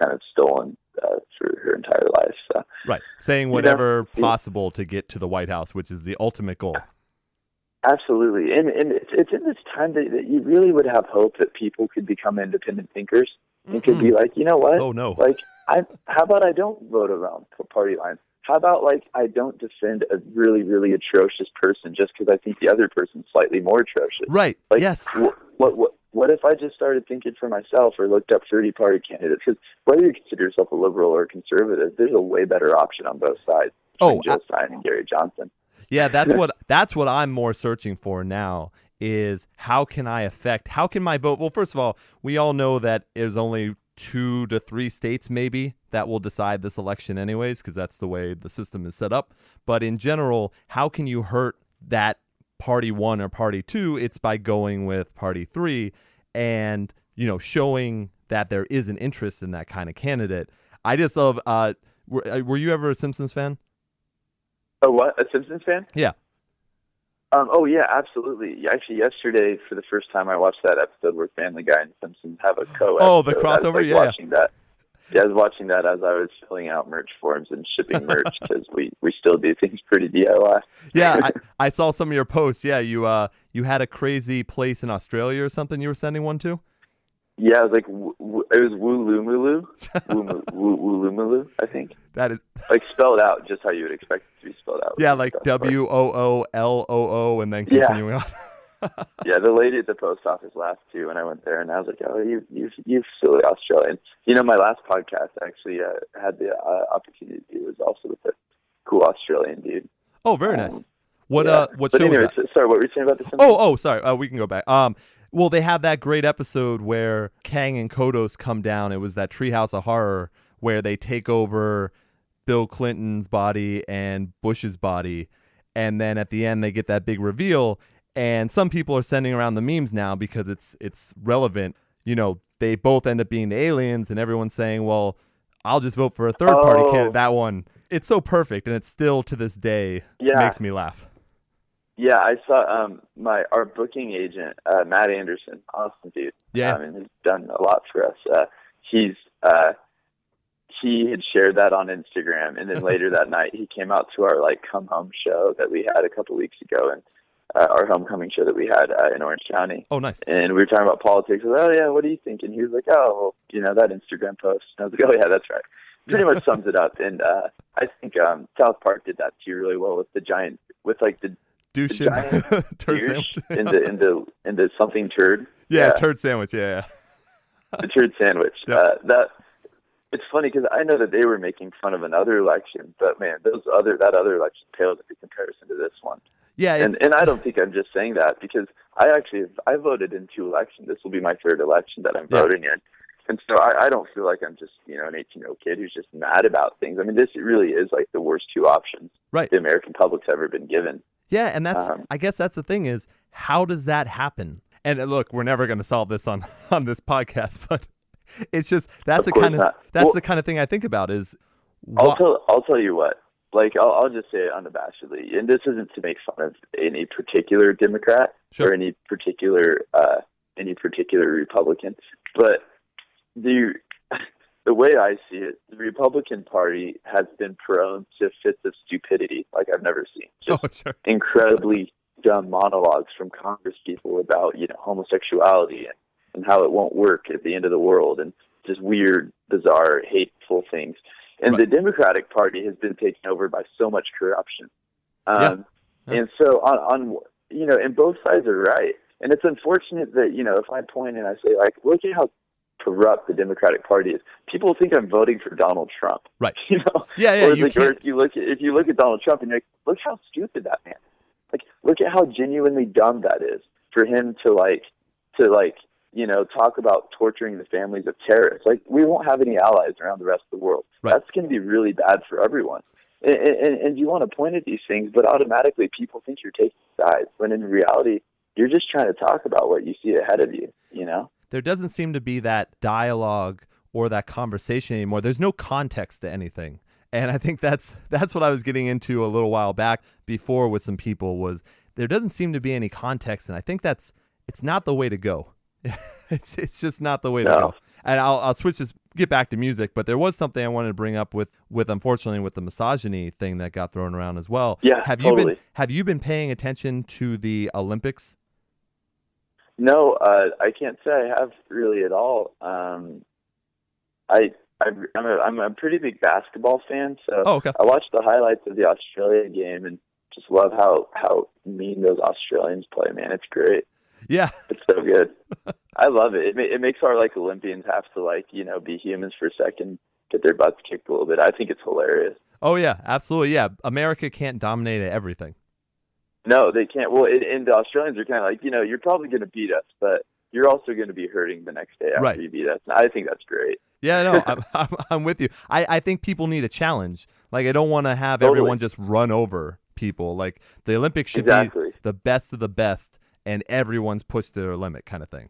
kind of stolen through her entire life. So, right, saying whatever possible to get to the White House, which is the ultimate goal. Absolutely, and it's in this time that you really would have hope that people could become independent thinkers. and could be like, you know what? Oh, no. Like, how about I don't vote around party lines? How about, like, I don't defend a really, really atrocious person just because I think the other person's slightly more atrocious? Right. Like, Yes. What if I just started thinking for myself or looked up 30-party candidates? Because whether you consider yourself a liberal or a conservative, there's a way better option on both sides. Oh, Joe Stein and Gary Johnson. Yeah, that's what I'm more searching for now is how can my vote? Well, first of all, we all know that there's only 2 to 3 states maybe that will decide this election anyways, because that's the way the system is set up. But in general, how can you hurt that party 1 or party 2? It's by going with party 3 and, showing that there is an interest in that kind of candidate. I just love, were you ever a Simpsons fan? Oh, what? A Simpsons fan? Yeah. Oh, yeah, absolutely. Actually, yesterday, for the first time, I watched that episode where Family Guy and Simpsons have a co-episode. Oh, the crossover? Yeah. Watching that. Yeah, I was watching that as I was filling out merch forms and shipping merch because we still do things pretty DIY. Yeah, I saw some of your posts. Yeah, you had a crazy place in Australia or something you were sending one to? Yeah, it was like it was Wooloomooloo, Wooloomooloo, I think. That is like spelled out just how you would expect it to be spelled out. Yeah, like WOOLOO and then continuing on. Yeah, the lady at the post office laughed too when I went there, and I was like, "Oh, you silly Australian." My last podcast I actually had the opportunity to do was also with a cool Australian dude. Oh, very nice. What But show anyway, was that? sorry, what were you saying about the Simpsons? Oh, sorry. We can go back. Well, they have that great episode where Kang and Kodos come down. It was that Treehouse of Horror where they take over Bill Clinton's body and Bush's body, and then at the end they get that big reveal. And some people are sending around the memes now because it's relevant. They both end up being the aliens, and everyone's saying, "Well, I'll just vote for a third party candidate." That one, it's so perfect, and it's still to this day makes me laugh. Yeah, I saw our booking agent, Matt Anderson, awesome dude. Yeah, he's done a lot for us. He had shared that on Instagram, and then later that night he came out to our come home show that we had a couple weeks ago, and our homecoming show that we had in Orange County. Oh, nice. And we were talking about politics. I was like, "Oh yeah, what do you think?" And he was like, "Oh, well, that Instagram post." And I was like, "Oh yeah, that's right." Pretty much sums it up. And I think South Park did that too really well with the giant, with the douche turd sandwich into something turd. Yeah, turd sandwich. Yeah. The turd sandwich. Yep. It's funny because I know that they were making fun of another election, but man, that other election pales in comparison to this one. Yeah, and I don't think I'm just saying that because I voted in 2 elections. This will be my 3rd election that I'm voting in. And so I don't feel like I'm just, an 18-year-old kid who's just mad about things. I mean, this really is like the worst 2 options the American public's ever been given. Yeah, and I guess that's the thing is, how does that happen? And look, we're never going to solve this on this podcast, but it's just that's the kind of thing I think about is. I'll tell you what. I'll just say it unabashedly, and this isn't to make fun of any particular Democrat or any particular Republican, but the way I see it, the Republican Party has been prone to fits of stupidity like I've never seen. Just incredibly dumb monologues from Congress people about homosexuality and how it won't work at the end of the world, and just weird, bizarre, hateful things. And the Democratic Party has been taken over by so much corruption. And so and both sides are right. And it's unfortunate that, if I point and I say, look at how corrupt the Democratic Party is, people think I'm voting for Donald Trump. Right. Or if you look at Donald Trump and you're like, look how stupid that man. Look at how genuinely dumb that is for him to talk about torturing the families of terrorists. We won't have any allies around the rest of the world. Right. That's going to be really bad for everyone. And you want to point at these things, but automatically people think you're taking sides, when in reality, you're just trying to talk about what you see ahead of you, There doesn't seem to be that dialogue or that conversation anymore. There's no context to anything. And I think that's what I was getting into a little while back before with some people was there doesn't seem to be any context. And I think it's not the way to go. It's just not the way to go. And I'll get back to music, but there was something I wanted to bring up with unfortunately with the misogyny thing that got thrown around as well. Yeah, Have you been paying attention to the Olympics? No, I can't say I have really at all. I'm a pretty big basketball fan, so Oh, okay. I watched the highlights of the Australia game and just love how mean those Australians play. Man, it's great. Yeah. It's so good. I love it. It makes our like Olympians have to like be humans for a second, get their butts kicked a little bit. I think it's hilarious. Oh, yeah, absolutely. Yeah. America can't dominate everything. No, they can't. Well, and the Australians are kind of like, you're probably going to beat us, but you're also going to be hurting the next day after Right. you beat us. And I think that's great. Yeah, no, I'm with you. I think people need a challenge. Like, I don't want to have Totally. everyone just run over people. Like, the Olympics should Exactly. be the best of the best, and everyone's pushed to their limit kind of thing.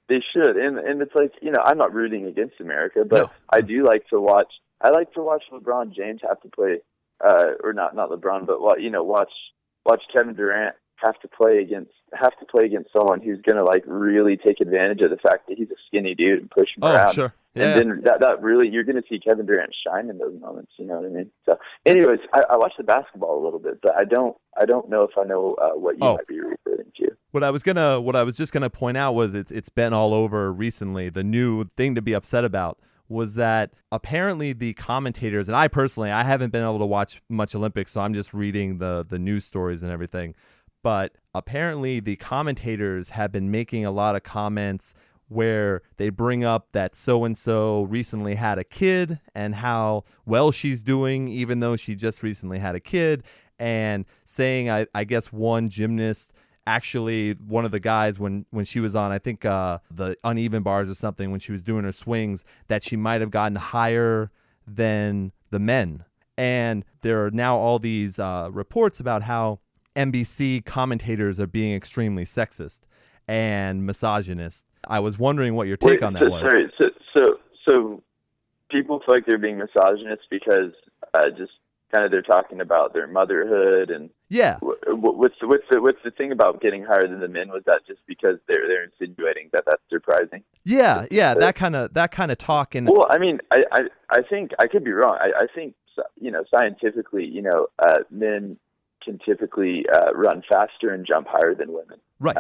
They should, and it's like I'm not rooting against America, but No. I do like to watch. I like to watch LeBron James have to play, or not LeBron, but watch Kevin Durant have to play against someone who's going to like really take advantage of the fact that he's a skinny dude and push him around. Oh, sure. Yeah. And then that really, you're going to see Kevin Durant shine in those moments. You know what I mean? So, anyways, I watched the basketball a little bit, but I don't know if I know what you might be referring to. What I was just gonna point out was it's been all over recently. The new thing to be upset about was that apparently the commentators, and I personally, I haven't been able to watch much Olympics, so I'm just reading the news stories and everything. But apparently the commentators have been making a lot of comments where they bring up that so-and-so recently had a kid and how well she's doing, even though she just recently had a kid, and saying, I guess one gymnast, actually one of the guys when she was on, I think the uneven bars or something, when she was doing her swings, that she might have gotten higher than the men. And there are now all these reports about how NBC commentators are being extremely sexist and misogynist. I was wondering what your take on that was. Sorry, so people feel like they're being misogynist because just kind of they're talking about their motherhood and yeah. What's the thing about getting higher than the men? Was that just because they're insinuating that that's surprising? Yeah, that kind of talk. And well, I mean, I think I could be wrong. I think scientifically, men can typically run faster and jump higher than women. Right.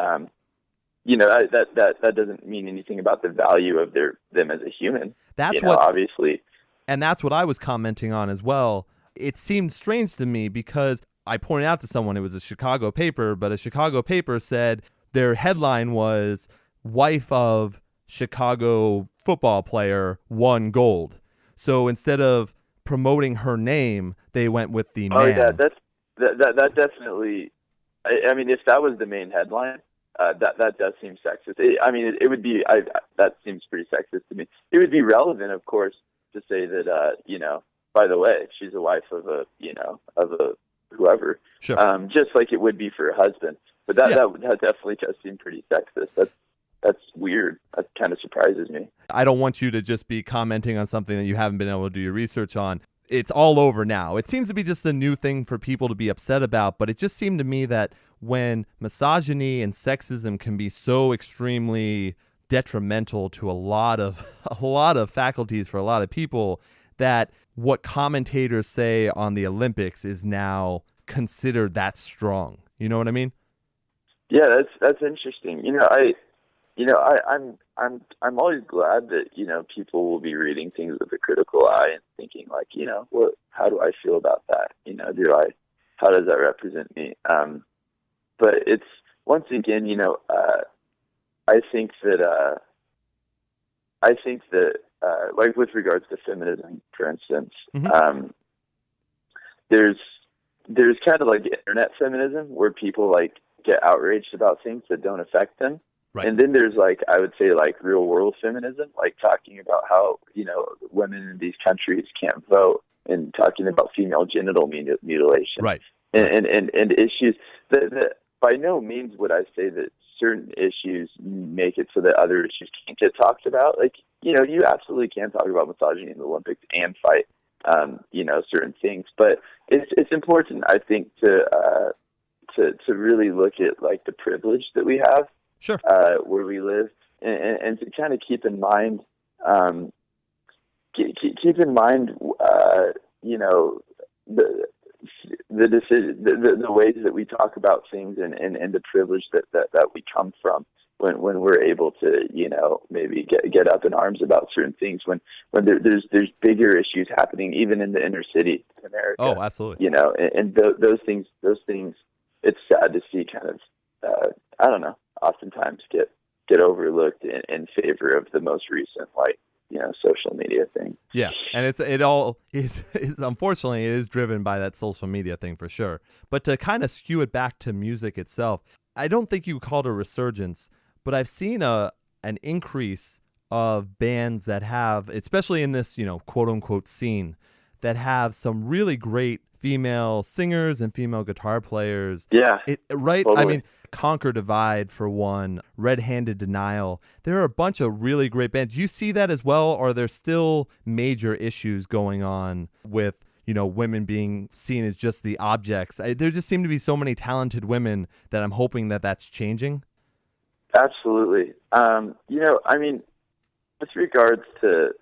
That doesn't mean anything about the value of them as a human. That's obviously. And that's what I was commenting on as well. It seemed strange to me because I pointed out to someone it was a Chicago paper, but a Chicago paper said their headline was "Wife of Chicago football player won gold." So instead of promoting her name, they went with the man. Oh yeah, that definitely. I mean, if that was the main headline, that does seem sexist. It would be. That seems pretty sexist to me. It would be relevant, of course, to say that by the way, she's a wife of a whoever. Sure. Just like it would be for a husband. But that definitely does seem pretty sexist. That's weird. That kind of surprises me. I don't want you to just be commenting on something that you haven't been able to do your research on. It's all over now. It seems to be just a new thing for people to be upset about, but it just seemed to me that when misogyny and sexism can be so extremely detrimental to a lot of faculties for a lot of people, that what commentators say on the Olympics is now considered that strong. You know what I mean? Yeah, that's interesting. I'm always glad that people will be reading things with a critical eye and thinking like, how do I feel about that? How does that represent me? But it's once again, I think that like with regards to feminism, for instance, Mm-hmm. there's kind of like internet feminism where people like get outraged about things that don't affect them. Right. And then there's I would say real world feminism, like talking about how, women in these countries can't vote and talking about female genital mutilation. Right. And issues that by no means would I say that certain issues make it so that other issues can't get talked about. You absolutely can talk about misogyny in the Olympics and fight, certain things. But it's important, I think, to really look at the privilege that we have. Sure. Where we live, and to kind of keep in mind, the decision, the ways that we talk about things, and the privilege that we come from. when we're able to, maybe get up in arms about certain things, when there's bigger issues happening even in the inner city in America. Oh, absolutely. And those things, it's sad to see kind of, I don't know, oftentimes get overlooked in favor of the most recent, social media thing. Yeah, and it all is unfortunately, it is driven by that social media thing for sure. But to kind of skew it back to music itself, I don't think you called a resurgence, but I've seen an increase of bands that have, especially in this, quote unquote scene, that have some really great female singers and female guitar players. Yeah. Right? Totally. I mean, Conquer Divide for one, Red Handed Denial. There are a bunch of really great bands. Do you see that as well? Or are there still major issues going on with, women being seen as just the objects? There just seem to be so many talented women that I'm hoping that that's changing. Absolutely. I mean, with regards to,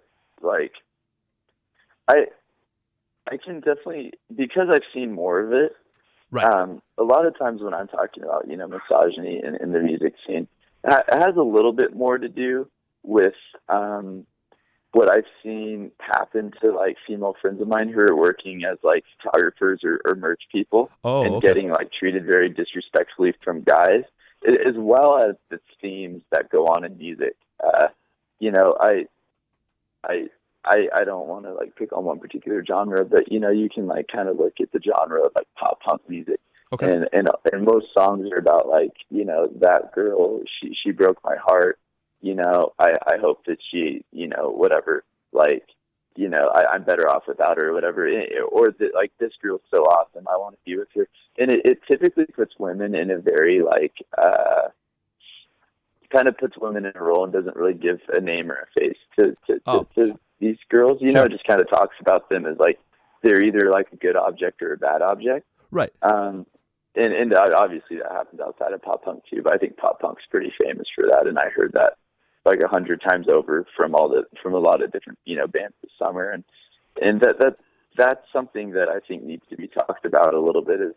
I can definitely, because I've seen more of it. Right. A lot of times when I'm talking about, misogyny in the music scene, it has a little bit more to do with what I've seen happen to female friends of mine who are working as photographers or merch people, and okay. getting treated very disrespectfully from guys, as well as the themes that go on in music. I don't want to pick on one particular genre, but you can kind of look at the genre of pop punk music. Okay. And most songs are about that girl, she broke my heart. I hope that she, whatever, I'm better off without her or whatever. Or that this girl's so awesome, I want to be with her. And it typically puts women in a very kind of puts women in a role and doesn't really give a name or a face to these girls, Sure. Just kind of talks about them as they're either a good object or a bad object. Right. And obviously that happens outside of pop punk too, but I think pop punk's pretty famous for that. And I heard that 100 times over from a lot of different, bands this summer. And that's something that I think needs to be talked about a little bit, is,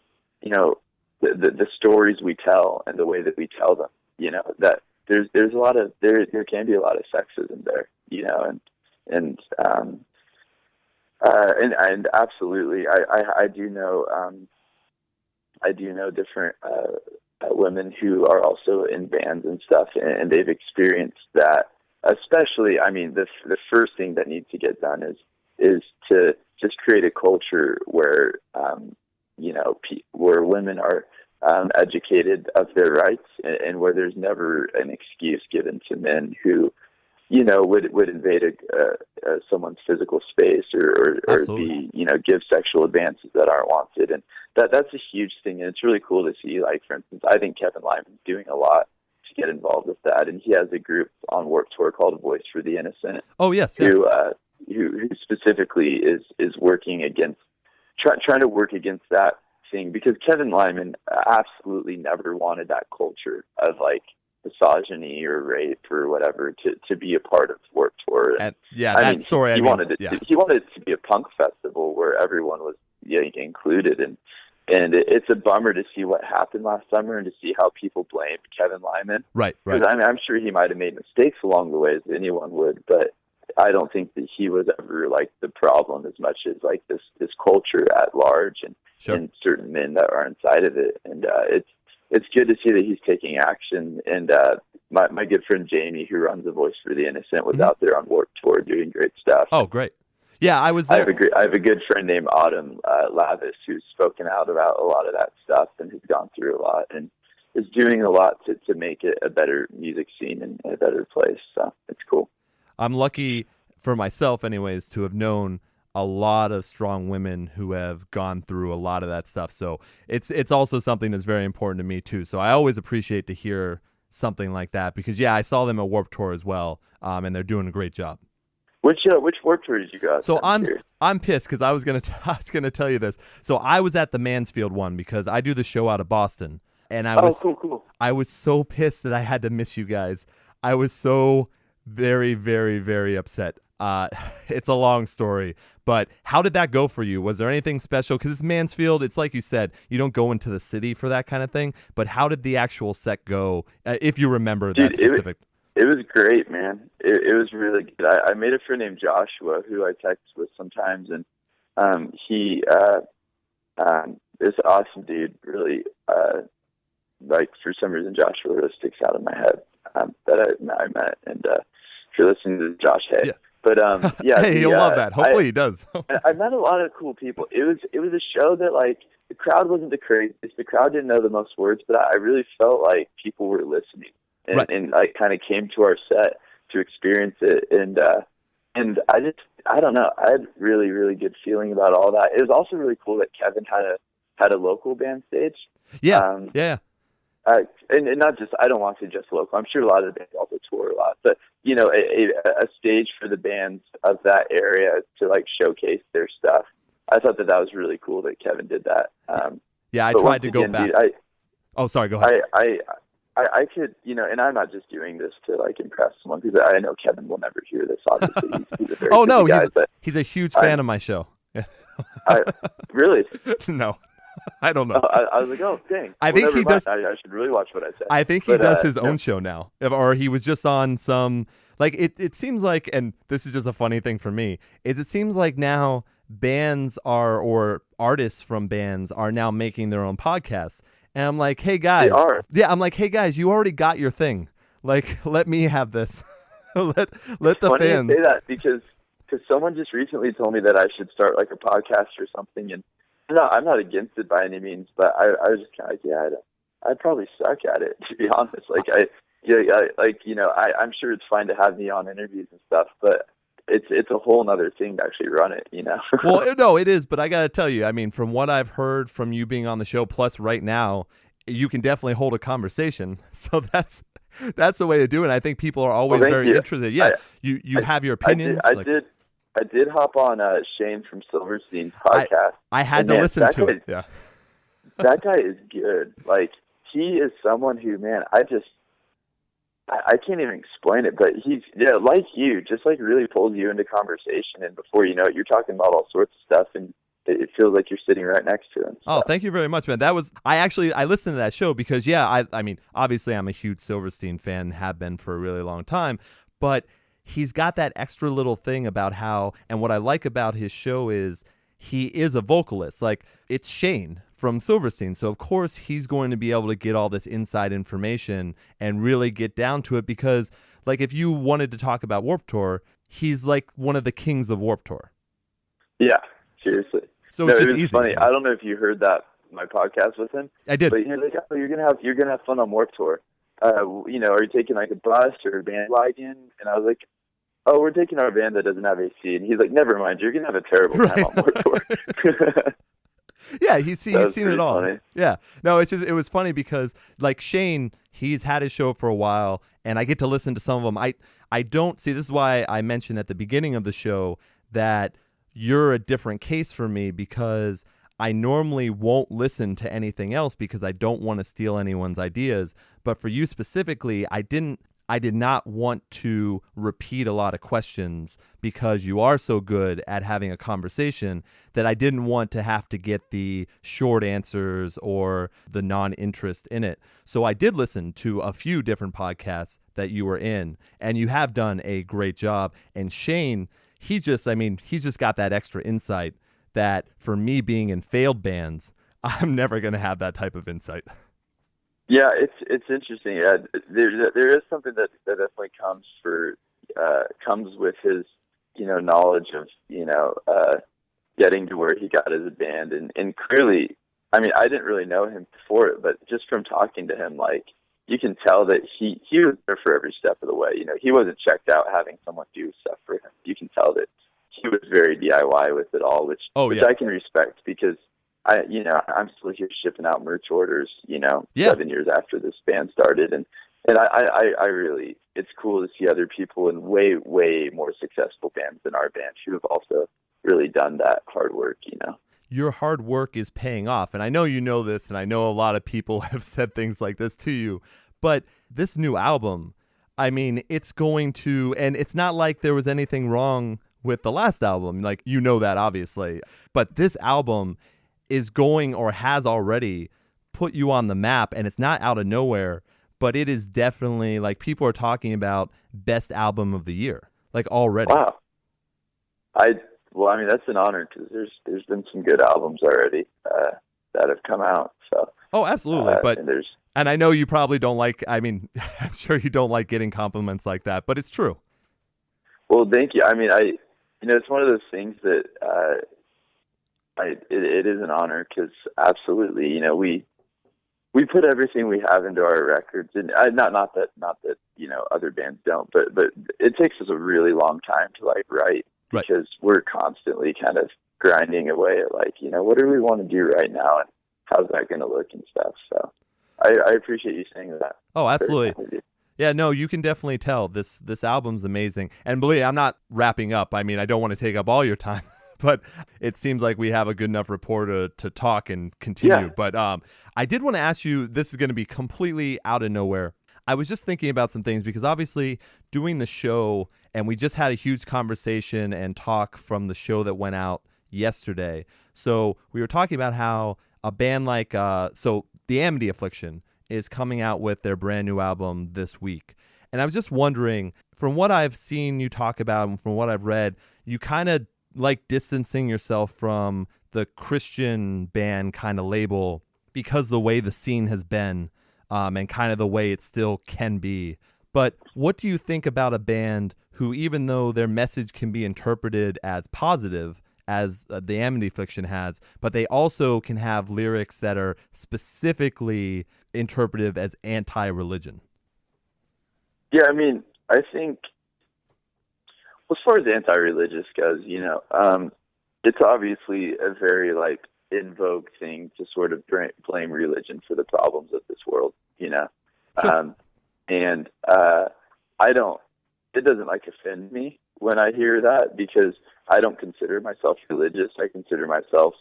the stories we tell and the way that we tell them, that there's a lot of, there can be a lot of sexism there, and absolutely, I do know different women who are also in bands and stuff, and they've experienced that. Especially, I mean, the first thing that needs to get done is to just create a culture where where women are educated of their rights, and where there's never an excuse given to men who would invade someone's physical space or be, give sexual advances that aren't wanted. And that's a huge thing. And it's really cool to see, for instance, I think Kevin Lyman's doing a lot to get involved with that. And he has a group on Warped Tour called Voice for the Innocent. Oh, yes. Yeah. Who specifically is working against, trying to work against that thing, because Kevin Lyman absolutely never wanted that culture of misogyny or rape or whatever to be a part of Warped Tour. And that story. He wanted it to be a punk festival where everyone was included, and it's a bummer to see what happened last summer and to see how people blamed Kevin Lyman. Right. Because I'm sure he might have made mistakes along the way, as anyone would, but I don't think that he was ever the problem, as much as this culture at large, and Sure. and certain men that are inside of it. And it's good to see that he's taking action. And my good friend Jamie, who runs The Voice for the Innocent, was out there on Warped Tour doing great stuff. Oh, great. Yeah, I was there. I have a good friend named Autumn Lavis, who's spoken out about a lot of that stuff and has gone through a lot and is doing a lot to make it a better music scene and a better place. So it's cool. I'm lucky, for myself anyways, to have known a lot of strong women who have gone through a lot of that stuff. So it's also something that's very important to me too. So I always appreciate to hear something like that, because I saw them at Warped Tour as well, and they're doing a great job. Which Warped Tour did you go? So I'm pissed, because I was gonna tell you this. So I was at the Mansfield one, because I do the show out of Boston, and cool. I was so pissed that I had to miss you guys. I was so very, very, very upset. It's a long story, but how did that go for you? Was there anything special? Because it's Mansfield. It's like you said, you don't go into the city for that kind of thing. But how did the actual set go, if you remember that specific? It was great, man. It was really good. I made a friend named Joshua who I text with sometimes, and he is an awesome dude. Really, like for some reason, Joshua really sticks out in my head that I met. And if you're listening to Josh, hey. Yeah. But yeah, hey, he'll love that. Hopefully, he does. I met a lot of cool people. It was a show that like the crowd wasn't the craziest. The crowd didn't know the most words, but I really felt like people were listening and like kind of came to our set to experience it. And I don't know. I had really, really good feeling about all that. It was also really cool that Kevin had a local band stage. Yeah. Yeah. And not just, I don't want to say just local. I'm sure a lot of the bands also tour a lot, but you know, a stage for the bands of that area to like showcase their stuff. I thought that was really cool that Kevin did that. Yeah, I tried to go back. Dude, sorry, go ahead. I could, you know, and I'm not just doing this to like impress someone because I know Kevin will never hear this. Obviously, he's a very busy guy, he's a huge fan of my show. Really? No. I don't know. I was like, oh, dang. I think he does. I should really watch what I say. I think he does his own show now. Or he was just on some, like, it seems like, and this is just a funny thing for me, is it seems like now bands or artists from bands are now making their own podcasts. And I'm like, hey, guys. They are. Yeah, I'm like, hey, guys, you already got your thing. Like, let me have this. let the fans. You say that because someone just recently told me that I should start like a podcast or something, and I'm not against it by any means, but I was just kind of like, I'd probably suck at it, to be honest. Like I'm sure it's fine to have me on interviews and stuff, but it's a whole nother thing to actually run it, you know? Well, no, it is, but I got to tell you, I mean, from what I've heard from you being on the show, plus right now, you can definitely hold a conversation. So that's the way to do it. I think people are always very interested. Yeah, you have your opinions. I did hop on Shane from Silverstein's podcast. I had to listen to it. Yeah, that guy is good. Like, he is someone who, man, I can't even explain it, but he's like you, just like really pulls you into conversation, and before you know it, you're talking about all sorts of stuff, and it feels like you're sitting right next to him. Oh, thank you very much, man. I listened to that show because I mean, obviously I'm a huge Silverstein fan, have been for a really long time, but he's got that extra little thing about how, and what I like about his show is he is a vocalist. Like, it's Shane from Silverstein, so of course he's going to be able to get all this inside information and really get down to it, because like if you wanted to talk about Warped Tour, he's like one of the kings of Warped Tour. Yeah, seriously. So it's just it was easy. Funny. I don't know if you heard my podcast with him. I did. But he was like, oh, you're gonna have fun on Warped Tour. You know, are you taking like a bus or a bandwagon? And I was like, oh, we're taking our van that doesn't have AC. And he's like, never mind, you're going to have a terrible time on Warped Tour. Yeah, he's seen it all. Funny. Yeah. No, it was funny because like Shane, he's had his show for a while, and I get to listen to some of them. I don't see, this is why I mentioned at the beginning of the show that you're a different case for me, because I normally won't listen to anything else because I don't want to steal anyone's ideas. But for you specifically, I did not want to repeat a lot of questions because you are so good at having a conversation that I didn't want to have to get the short answers or the non-interest in it. So I did listen to a few different podcasts that you were in, and you have done a great job. And Shane, he's just got that extra insight that for me being in failed bands, I'm never going to have that type of insight. Yeah, it's interesting. Yeah, there is something that definitely comes with his, you know, knowledge of, you know, getting to where he got as a band, and clearly, I mean, I didn't really know him before it, but just from talking to him, like, you can tell that he was there for every step of the way. You know, he wasn't checked out having someone do stuff for him. You can tell that he was very DIY with it all, which I can respect, because I'm still here shipping out merch orders, you know, 7 years after this band started. And I really, it's cool to see other people in way, way more successful bands than our band who have also really done that hard work, you know. Your hard work is paying off. And I know you know this, and I know a lot of people have said things like this to you, but this new album, I mean, it's going to, and it's not like there was anything wrong with the last album. Like, you know that, obviously. But this album is going, or has already put you on the map, and it's not out of nowhere, but it is definitely, like, people are talking about best album of the year, like, already. Wow. Well, I mean, that's an honor, because there's been some good albums already that have come out. So. Oh, absolutely. But and I know you probably don't like, I mean, I'm sure you don't like getting compliments like that, but it's true. Well, thank you. I mean, it's one of those things that it is an honor, because absolutely, we put everything we have into our records, and not that other bands don't, but it takes us a really long time to like write, because we're constantly kind of grinding away at like, what do we want to do right now, and how's that going to look and stuff. So I appreciate you saying that. Oh, absolutely. Yeah, no, you can definitely tell this album's amazing. And believe me, I'm not wrapping up. I mean, I don't want to take up all your time, but it seems like we have a good enough rapport to talk and continue. Yeah. But I did want to ask you, this is going to be completely out of nowhere. I was just thinking about some things, because obviously doing the show, and we just had a huge conversation and talk from the show that went out yesterday. So we were talking about how a band like, the Amity Affliction is coming out with their brand new album this week. And I was just wondering, from what I've seen you talk about and from what I've read, you kind of like distancing yourself from the Christian band kind of label, because the way the scene has been, and kind of the way it still can be. But what do you think about a band who, even though their message can be interpreted as positive, as the Amity Affliction has, but they also can have lyrics that are specifically interpretive as anti-religion? Yeah, I mean, I think, as far as anti-religious goes, it's obviously a very like in vogue thing to sort of blame religion for the problems of this world, Sure. And it doesn't like offend me when I hear that, because I don't consider myself religious. I consider myself,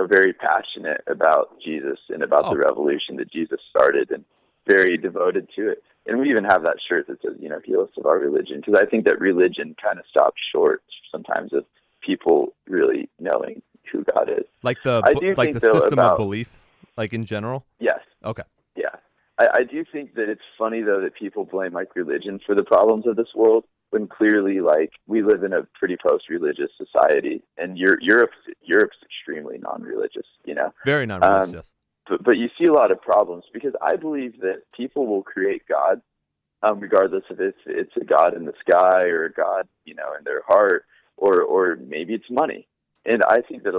very passionate about Jesus and about the revolution that Jesus started, and very devoted to it. And we even have that shirt that says, heal us of our religion, because I think that religion kind of stops short sometimes of people really knowing who God is. Like the system of belief, like in general? Yes. Okay. Yeah. I do think that it's funny, though, that people blame like religion for the problems of this world, when clearly, like, we live in a pretty post-religious society, and Europe's extremely non-religious, Very non-religious. But you see a lot of problems, because I believe that people will create God, regardless of if it's a God in the sky or a God, in their heart, or maybe it's money. And I think that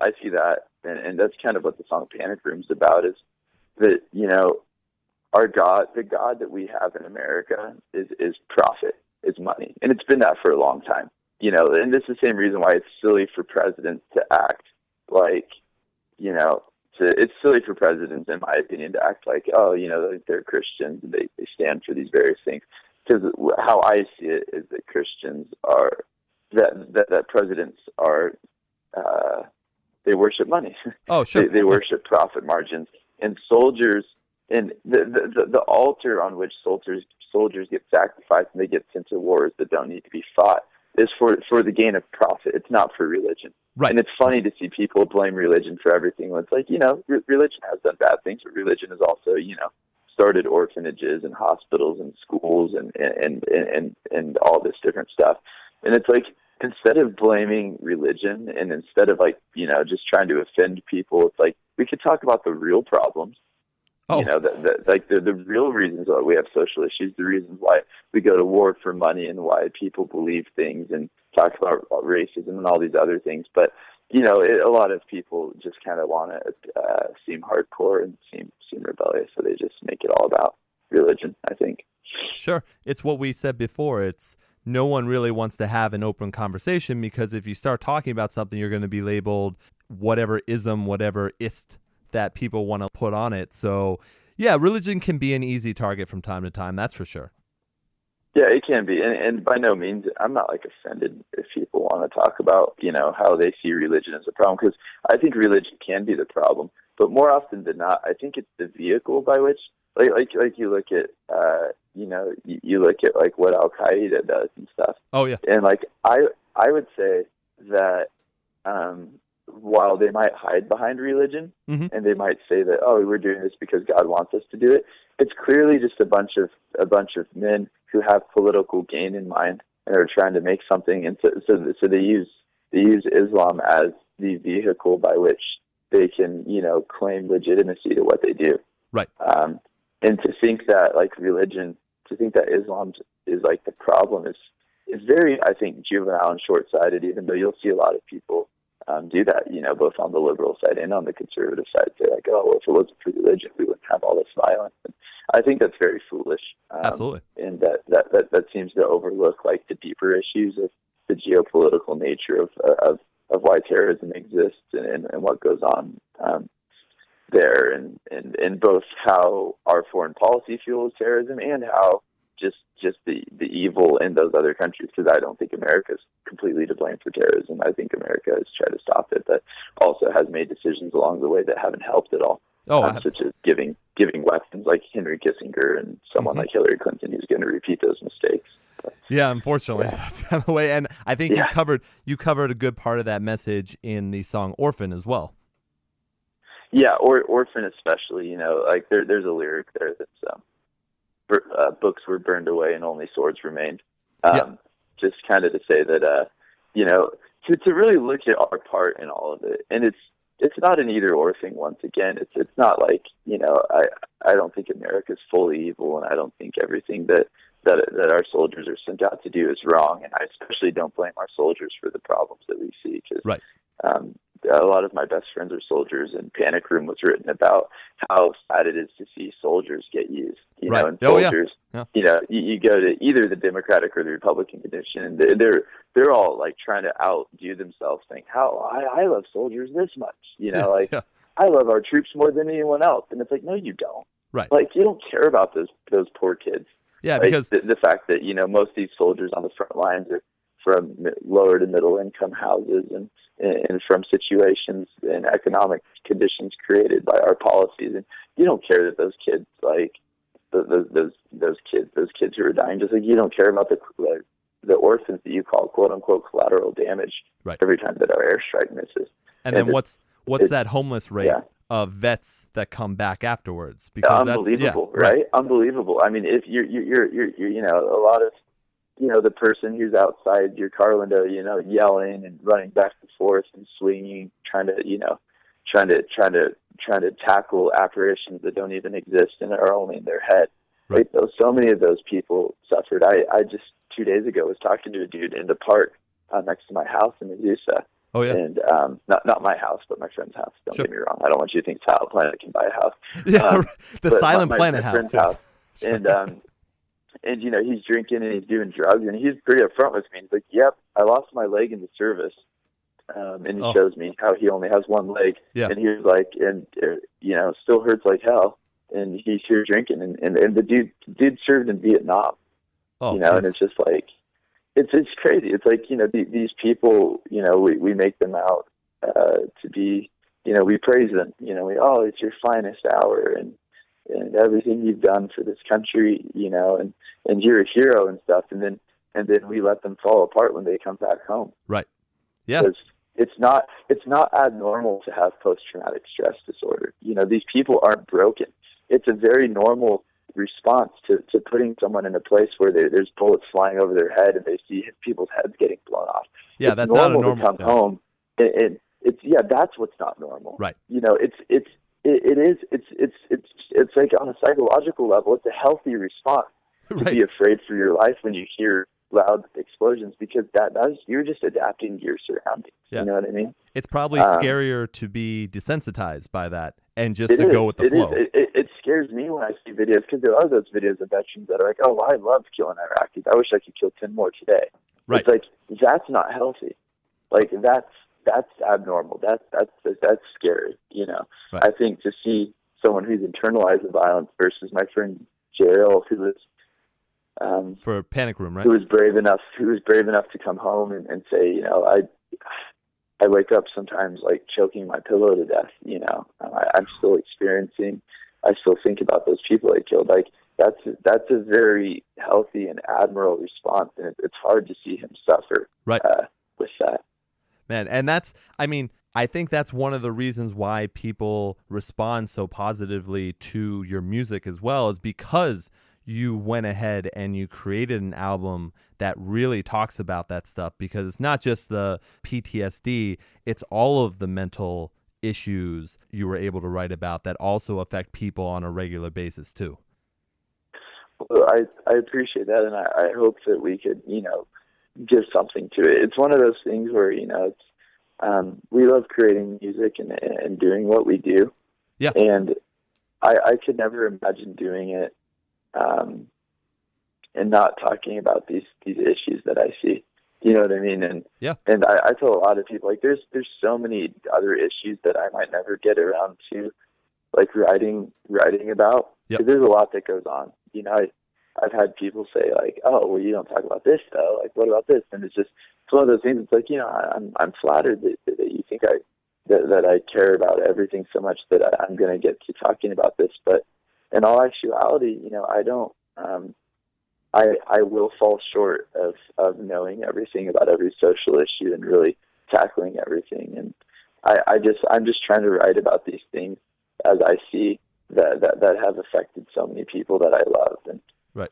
I see that, and that's kind of what the song Panic Room's about, is that, our God, the God that we have in America is profit. Is money. And it's been that for a long time, and this is the same reason why it's silly for presidents to act like, it's silly for presidents, in my opinion, to act like, they're Christians and they stand for these various things. Because how I see it is that Christians are, that presidents are, they worship money. Oh, sure. They worship profit margins, and soldiers, and the altar on which soldiers get sacrificed and they get sent to wars that don't need to be fought is for the gain of profit. It's not for religion. Right. And it's funny to see people blame religion for everything. It's like, religion has done bad things, but religion has also, started orphanages and hospitals and schools and all this different stuff. And it's like, instead of blaming religion, and instead of like, just trying to offend people, it's like, we could talk about the real problems. Oh. The real reasons why we have social issues, the reasons why we go to war for money, and why people believe things and talk about racism and all these other things. But, a lot of people just kind of want to seem hardcore and seem rebellious, so they just make it all about religion, I think. Sure. It's what we said before. It's no one really wants to have an open conversation, because if you start talking about something, you're going to be labeled whatever ism, whatever ist that people want to put on it. So, yeah, religion can be an easy target from time to time. That's for sure. Yeah, it can be. And by no means, I'm not like offended if people want to talk about, how they see religion as a problem, because I think religion can be the problem. But more often than not, I think it's the vehicle by which like you look at you look at like what Al Qaeda does and stuff. Oh yeah. And like I would say that while they might hide behind religion, Mm-hmm. and they might say that, oh, we're doing this because God wants us to do it, it's clearly just a bunch of men who have political gain in mind and are trying to make something, and so they use Islam as the vehicle by which they can claim legitimacy to what they do. Right. And to think that like religion, to think that Islam is like the problem is very, I think, juvenile and short-sighted, even though you'll see a lot of people do that, both on the liberal side and on the conservative side, say like, oh, well, if it wasn't for religion, we wouldn't have all this violence. And I think that's very foolish. Absolutely. And that seems to overlook like the deeper issues of the geopolitical nature of why terrorism exists and what goes on there, and both how our foreign policy fuels terrorism and how just the evil in those other countries, because I don't think America's completely to blame for terrorism. I think America has tried to stop it, but also has made decisions along the way that haven't helped at all. Such as giving weapons like Henry Kissinger and someone like Hillary Clinton, who's going to repeat those mistakes. Yeah, unfortunately, that's kind of the way. And I think you covered a good part of that message in the song "Orphan" as well. Yeah, Orphan especially. Like there's a lyric there that's books were burned away and only swords remained. Just kind of to say that to really look at our part in all of it, and it's not an either or thing. Once again, it's not like I don't think America's fully evil, and I don't think everything that our soldiers are sent out to do is wrong, and I especially don't blame our soldiers for the problems that we see, because a lot of my best friends are soldiers, and Panic Room was written about how sad it is to see soldiers get used, and soldiers, you go to either the Democratic or the Republican convention, and they're all like trying to outdo themselves, saying how I love soldiers this much, I love our troops more than anyone else, and it's like, no, you don't. Right. Like, you don't care about those poor kids. Yeah, like, because the fact that most of these soldiers on the front lines are from lower to middle income houses and from situations and economic conditions created by our policies, and you don't care that those kids, like those kids who are dying, just like you don't care about the orphans that you call quote unquote collateral damage every time that our airstrike misses. And then what's that homeless rate of vets that come back afterwards? Because unbelievable, right? Unbelievable. I mean, if you're a lot of the person who's outside your car window, yelling and running back and forth and swinging, trying to tackle apparitions that don't even exist and are only in their head. Right. So many of those people suffered. I just 2 days ago was talking to a dude in the park next to my house in Azusa. Oh yeah. And not my house, but my friend's house. Don't get me wrong. I don't want you to think Silent Planet can buy a house. Yeah, the Silent Planet my house. Friend's house. And he's drinking and he's doing drugs, and he's pretty upfront with me. He's like, "Yep, I lost my leg in the service," and he shows me how he only has one leg. Yeah. And he was like, and still hurts like hell. And he's here drinking, and the dude served in Vietnam. Oh, and it's just like, it's crazy. It's like these people, we make them out to be, we praise them. It's your finest hour, and everything you've done for this country, and you're a hero and stuff, and then we let them fall apart when they come back home. Right. Yeah. Because it's not abnormal to have post-traumatic stress disorder. These people aren't broken. It's a very normal response to putting someone in a place where there's bullets flying over their head and they see people's heads getting blown off. Yeah, it's that's not a normal. To come home, and it's that's what's not normal. Right. It's like on a psychological level, it's a healthy response to be afraid for your life when you hear loud explosions, because you're just adapting to your surroundings. Yeah. You know what I mean? It's probably scarier to be desensitized by that and just to go with the flow. It scares me when I see videos, because there are those videos of veterans that are like, "Oh, I love killing Iraqis. I wish I could kill 10 more today." Right. It's like, that's not healthy. Like, that's abnormal. That's scary. Right. I think to see someone who's internalized the violence versus my friend Jael, who was for Panic Room, right? Who was brave enough to come home and say, I wake up sometimes like choking my pillow to death. I'm still experiencing I still think about those people I killed. Like, that's a very healthy and admirable response, and it's hard to see him suffer Right. with that. Man, and I think that's one of the reasons why people respond so positively to your music as well, is because you went ahead and you created an album that really talks about that stuff, because it's not just the PTSD, it's all of the mental issues you were able to write about that also affect people on a regular basis too. Well, I appreciate that, and I hope that we could, give something to it. It's one of those things where, it's, we love creating music and doing what we do. Yeah. And I could never imagine doing it and not talking about these issues that I see. You know what I mean? And yeah. And I tell a lot of people, like, there's so many other issues that I might never get around to, like, writing about. Yep. 'Cause there's a lot that goes on. I've had people say, like, oh, well, you don't talk about this though. Like, what about this? And it's one of those things. It's like, I'm flattered that you think that I care about everything so much that I'm going to get to talking about this. But in all actuality, I don't. I will fall short of knowing everything about every social issue and really tackling everything. And I'm just trying to write about these things as I see that have affected so many people that I love. And right.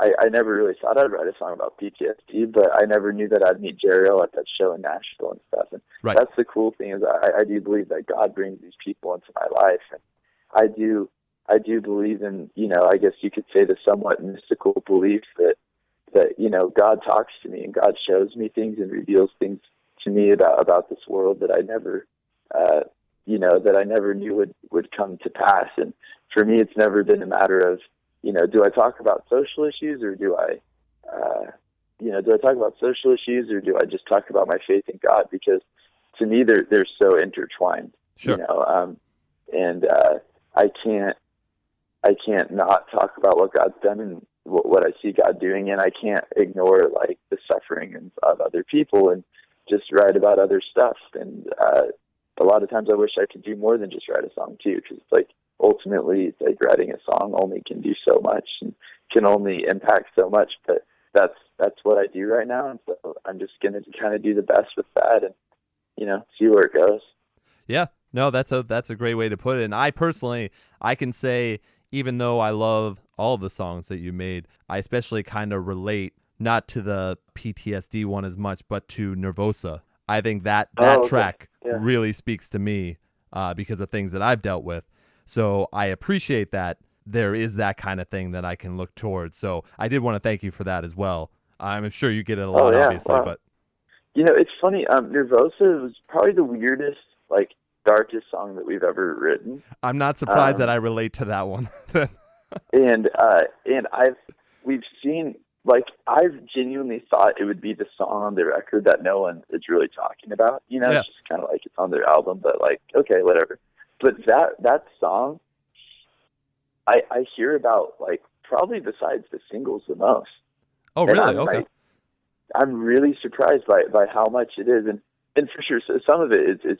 I never really thought I'd write a song about PTSD, but I never knew that I'd meet Jerry at that show in Nashville and stuff. And right. That's the cool thing, is I do believe that God brings these people into my life. And I do believe in, I guess you could say, the somewhat mystical belief that God talks to me and God shows me things and reveals things to me about this world that I never, that I never knew would come to pass. And for me, it's never been a matter of, do I talk about social issues, or do I talk about social issues, or do I just talk about my faith in God? Because to me, they're so intertwined. Sure. And I can't not talk about what God's done and what I see God doing, and I can't ignore, like, the suffering of other people and just write about other stuff. And a lot of times I wish I could do more than just write a song too, because it's like, ultimately, it's like writing a song only can do so much and can only impact so much. But that's what I do right now, and so I'm just going to kind of do the best with that and see where it goes. Yeah, no, that's a great way to put it. And I personally, I can say, even though I love all of the songs that you made, I especially kind of relate not to the PTSD one as much, but to Nervosa. I think that track really speaks to me because of things that I've dealt with. So I appreciate that there is that kind of thing that I can look towards. So I did want to thank you for that as well. I'm sure you get it a lot, obviously. Wow. But it's funny. Nervosa was probably the weirdest, like, darkest song that we've ever written. I'm not surprised that I relate to that one. and we've seen, like, I've genuinely thought it would be the song on the record that no one is really talking about. It's just kind of like it's on their album, but, like, okay, whatever. But that song, I hear about, like, probably besides the singles the most. Oh, really? Okay. I'm really surprised by how much it is, and for sure, so some of it is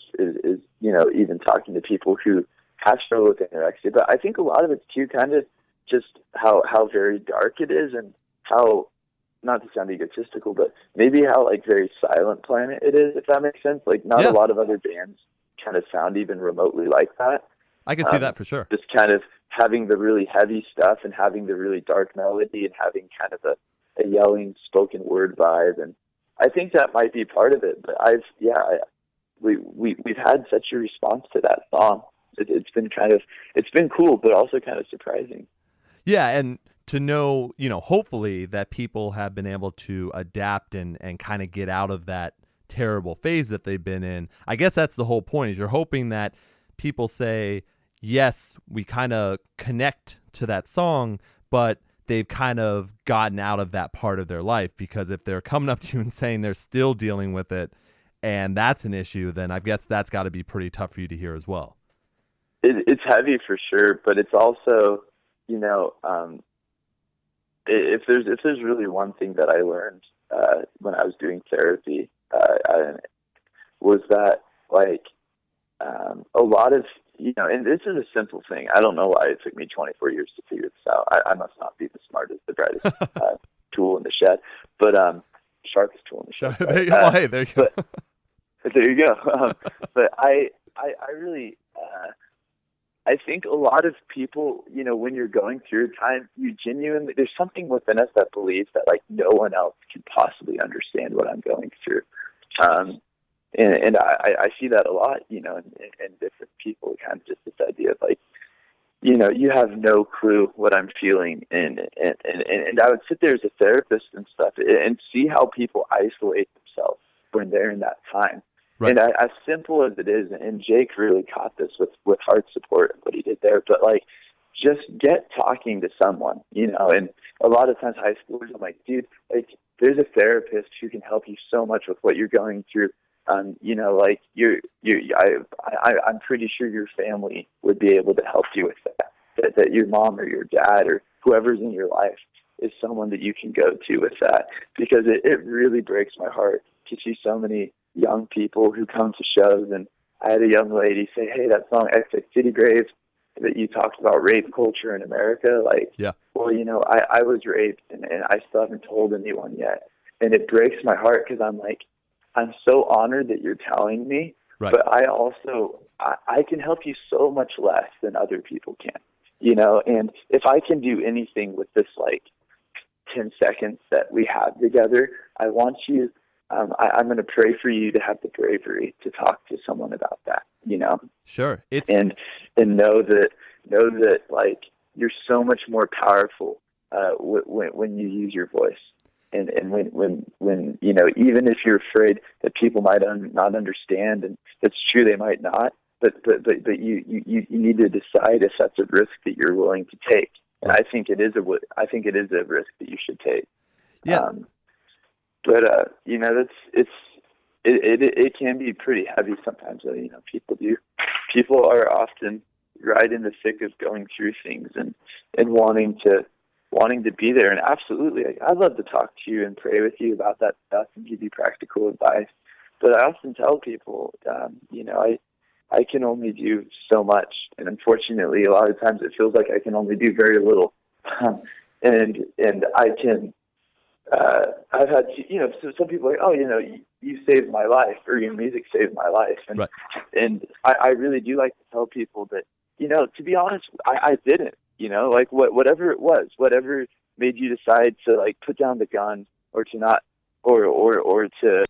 even talking to people who have struggled with anorexia. But I think a lot of it's too kind of just how very dark it is, and how, not to sound egotistical, but maybe how, like, very Silent Planet it is, if that makes sense. Like, not a lot of other bands kind of sound even remotely like that. I can see that for sure. Just kind of having the really heavy stuff and having the really dark melody and having kind of a yelling spoken word vibe. And I think that might be part of it. But we've had such a response to that song. It's been cool, but also kind of surprising. Yeah, and to know, hopefully that people have been able to adapt and kind of get out of that terrible phase that they've been in. I guess that's the whole point, is you're hoping that people say, yes, we kind of connect to that song, but they've kind of gotten out of that part of their life. Because if they're coming up to you and saying they're still dealing with it, and that's an issue, then I guess that's got to be pretty tough for you to hear as well. It's heavy for sure, but it's also, if there's really one thing that I learned when I was doing therapy, was that, like, a lot of and this is a simple thing. I don't know why it took me 24 years to figure this out. I must not be the smartest, the brightest tool in the shed, but sharpest tool in the shed. There you go. Well, hey, there you go. But there you go. But I really, I think a lot of people, when you're going through a time, you genuinely, there's something within us that believes that like no one else can possibly understand what I'm going through. And I see that a lot, in different people, kind of just this idea of like, you have no clue what I'm feeling. And I would sit there as a therapist and stuff and see how people isolate themselves when they're in that time. Right. And as simple as it is, and Jake really caught this with heart support and what he did there, but like, just get talking to someone, and a lot of times high schoolers, I'm like, dude, like there's a therapist who can help you so much with what you're going through. Like I'm pretty sure your family would be able to help you with that your mom or your dad or whoever's in your life is someone that you can go to with that, because it really breaks my heart to see so many young people who come to shows. And I had a young lady say, hey, that song XX City Grave that you talked about rape culture in America, like, yeah. Well, I was raped and I still haven't told anyone yet. And it breaks my heart because I'm like, I'm so honored that you're telling me, right. But I also, I can help you so much less than other people can, and if I can do anything with this, like 10 seconds that we have together, I want you, I'm going to pray for you to have the bravery to talk to someone about that, Sure. And know that like you're so much more powerful when you use your voice. And when even if you're afraid that people might not understand, and it's true they might not, but you need to decide if that's a risk that you're willing to take. And I think it is a risk that you should take. Yeah. It can be pretty heavy sometimes. People are often right in the thick of going through things and wanting to be there. And absolutely, I'd love to talk to you and pray with you about that stuff and give you practical advice. But I often tell people, I can only do so much. And unfortunately, a lot of times it feels like I can only do very little. And I can, I've had, so some people are like, oh, you saved my life, or your music saved my life. And, right. And I really do like to tell people that, to be honest, I didn't. Like whatever it was, whatever made you decide to like put down the gun or to not, or to.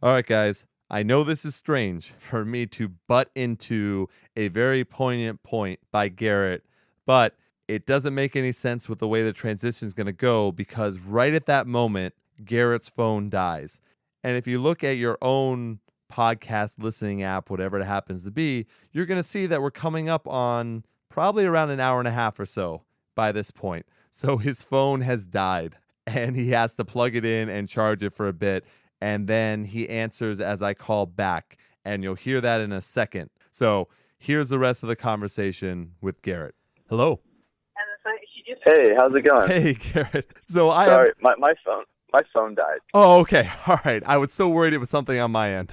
All right, guys, I know this is strange for me to butt into a very poignant point by Garrett, but it doesn't make any sense with the way the transition is going to go, because right at that moment, Garrett's phone dies. And if you look at your own podcast listening app, whatever it happens to be, you're going to see that we're coming up on probably around an hour and a half or so by this point. So his phone has died and he has to plug it in and charge it for a bit. And then he answers as I call back, and you'll hear that in a second. So here's the rest of the conversation with Garrett. Hello. Hey, how's it going? Hey, Garrett. Sorry, my phone died. Oh, okay. All right. I was so worried it was something on my end.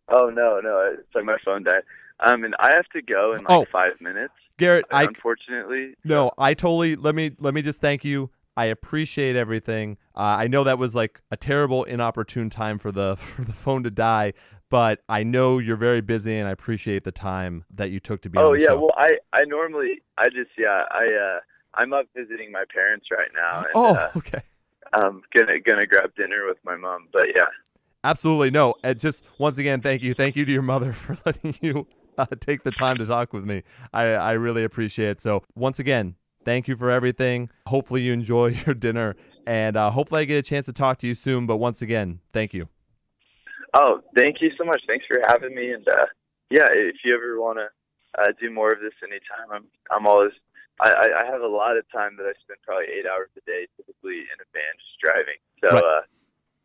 Oh, no. It's like my phone died. And I have to go in 5 minutes. Garrett, unfortunately. No, I totally, let me just thank you. I appreciate everything. I know that was like a terrible, inopportune time for the phone to die, but I know you're very busy, and I appreciate the time that you took to be on the show. Oh, yeah. Well, I'm up visiting my parents right now. And, okay. I'm gonna grab dinner with my mom, but yeah. Absolutely. No, just once again, thank you. Thank you to your mother for letting you take the time to talk with me. I really appreciate it. So once again, thank you for everything. Hopefully you enjoy your dinner, and hopefully I get a chance to talk to you soon. But once again, thank you. Oh, thank you so much. Thanks for having me. And yeah, if you ever want to do more of this anytime, I'm always. I have a lot of time that I spend probably 8 hours a day, typically in a van, just driving. So right.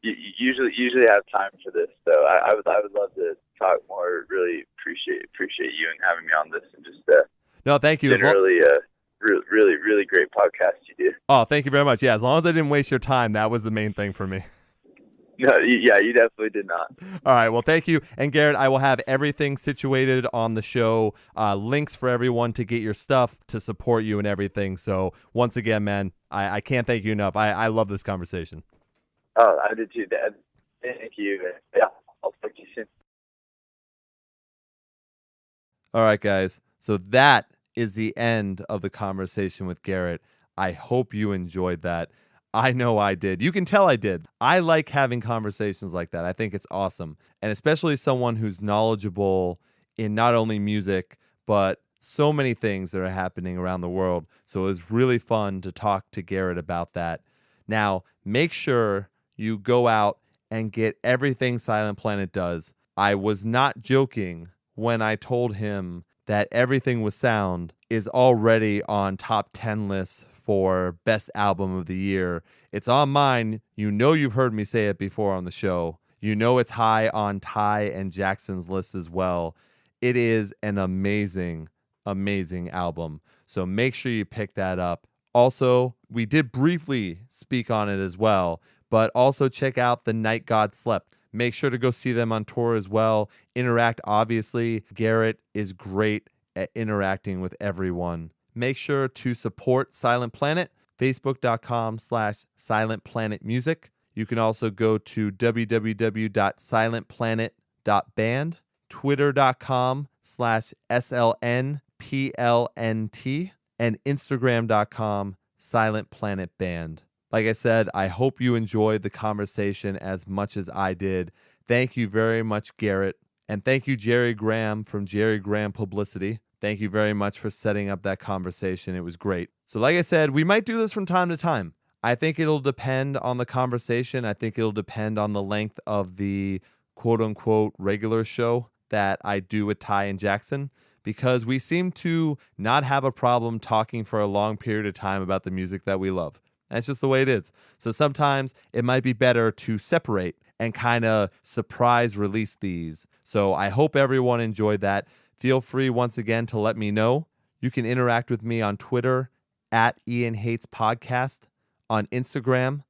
Usually have time for this. So I would love to talk more. Really appreciate you and having me on this, and just no, thank you. Generally, really great podcast you do. Oh, thank you very much. Yeah, as long as I didn't waste your time, that was the main thing for me. No, yeah, you definitely did not. All right. Well, thank you. And Garrett, I will have everything situated on the show, links for everyone to get your stuff, to support you and everything. So once again, man, I can't thank you enough. I love this conversation. Oh, I did too, Dad. Thank you. Yeah, I'll talk to you soon. All right, guys. So that is the end of the conversation with Garrett. I hope you enjoyed that. I know I did. You can tell I did. I like having conversations like that. I think it's awesome. And especially someone who's knowledgeable in not only music, but so many things that are happening around the world. So it was really fun to talk to Garrett about that. Now, make sure you go out and get everything Silent Planet does. I was not joking when I told him that Everything Was Sound is already on top 10 lists for best album of the year. It's on mine. You know you've heard me say it before on the show. You know it's high on Ty and Jackson's list as well. It is an amazing, amazing album. So make sure you pick that up. Also, we did briefly speak on it as well, but also check out The Night God Slept. Make sure to go see them on tour as well. Interact, obviously. Garrett is great at interacting with everyone. Make sure to support Silent Planet, facebook.com/silentplanetmusic. You can also go to www.silentplanet.band, twitter.com/slnplnt, and instagram.com/silentplanetband. Like I said, I hope you enjoyed the conversation as much as I did. Thank you very much, Garrett. And thank you, Jerry Graham from Jerry Graham Publicity. Thank you very much for setting up that conversation. It was great. So like I said, we might do this from time to time. I think it'll depend on the conversation. I think it'll depend on the length of the quote-unquote regular show that I do with Ty and Jackson, because we seem to not have a problem talking for a long period of time about the music that we love. That's just the way it is. So sometimes it might be better to separate and kind of surprise release these. So I hope everyone enjoyed that. Feel free once again to let me know. You can interact with me on Twitter at Ian Hates Podcast, on Instagram,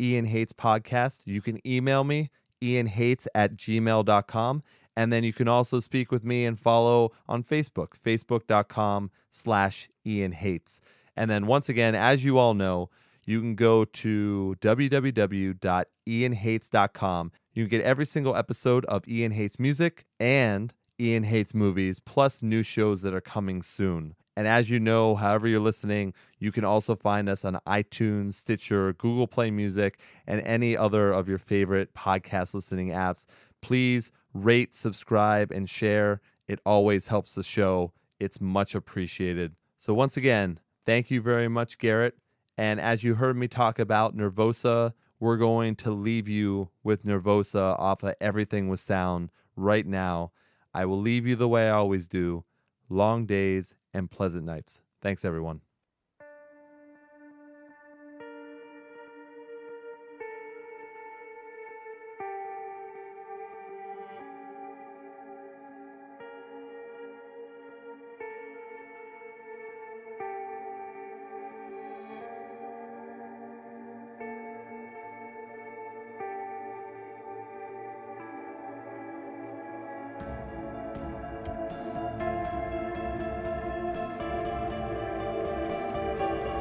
Ian Hates Podcast. You can email me, ianhates@gmail.com. And then you can also speak with me and follow on Facebook, facebook.com/Ian Hates. And then once again, as you all know, you can go to www.ianhates.com. You can get every single episode of Ian Hates Music and Ian Hates Movies, plus new shows that are coming soon. And as you know, however you're listening, you can also find us on iTunes, Stitcher, Google Play Music, and any other of your favorite podcast listening apps. Please rate, subscribe, and share. It always helps the show. It's much appreciated. So once again, thank you very much, Garrett. And as you heard me talk about Nervosa, we're going to leave you with Nervosa off of Everything Was Sound right now. I will leave you the way I always do. Long days and pleasant nights. Thanks, everyone.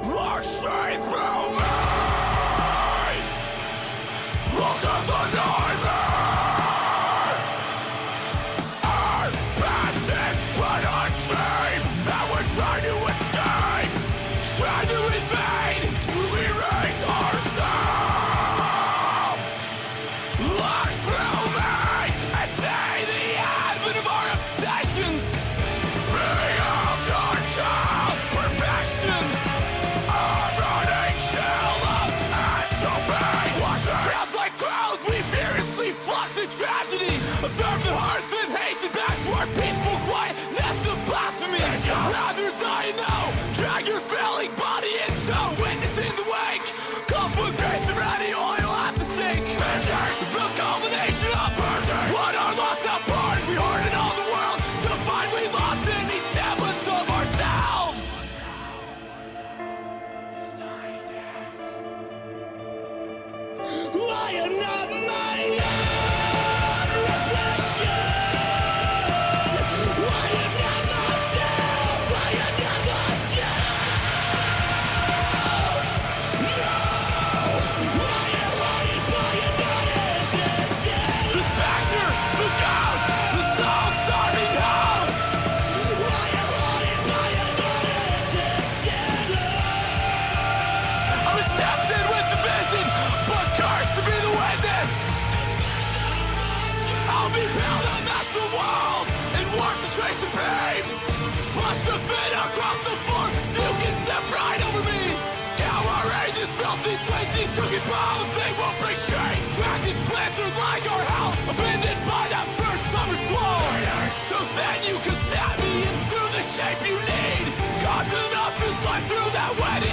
Look straight through me. Look at the nightmare. Our past is but a dream that we're trying to escape, trying to invade, to erase ourselves. Look through me and see the advent of our obsessions. Beyond our child perfection. Crowds like crows, we furiously flock to tragedy. Observe the hearth and hasten back to our peaceful quietness of blasphemy. Rather die now, drag your failing body into witnessing the wake. Conflagrate the ready oil at the stake. The culmination of what our lost outpoured. We heard in all the world to find we lost any semblance of ourselves. I am not mine. Rebuild and match the walls and work to trace the beams. Push the fit across the floor so you can step right over me. Scouring this filthy slate, these crooked bones, they won't break straight. Cracks and splintered like our house, abandoned by that first summer's glow. So then you can snap me into the shape you need. God's enough to slide through that wedding.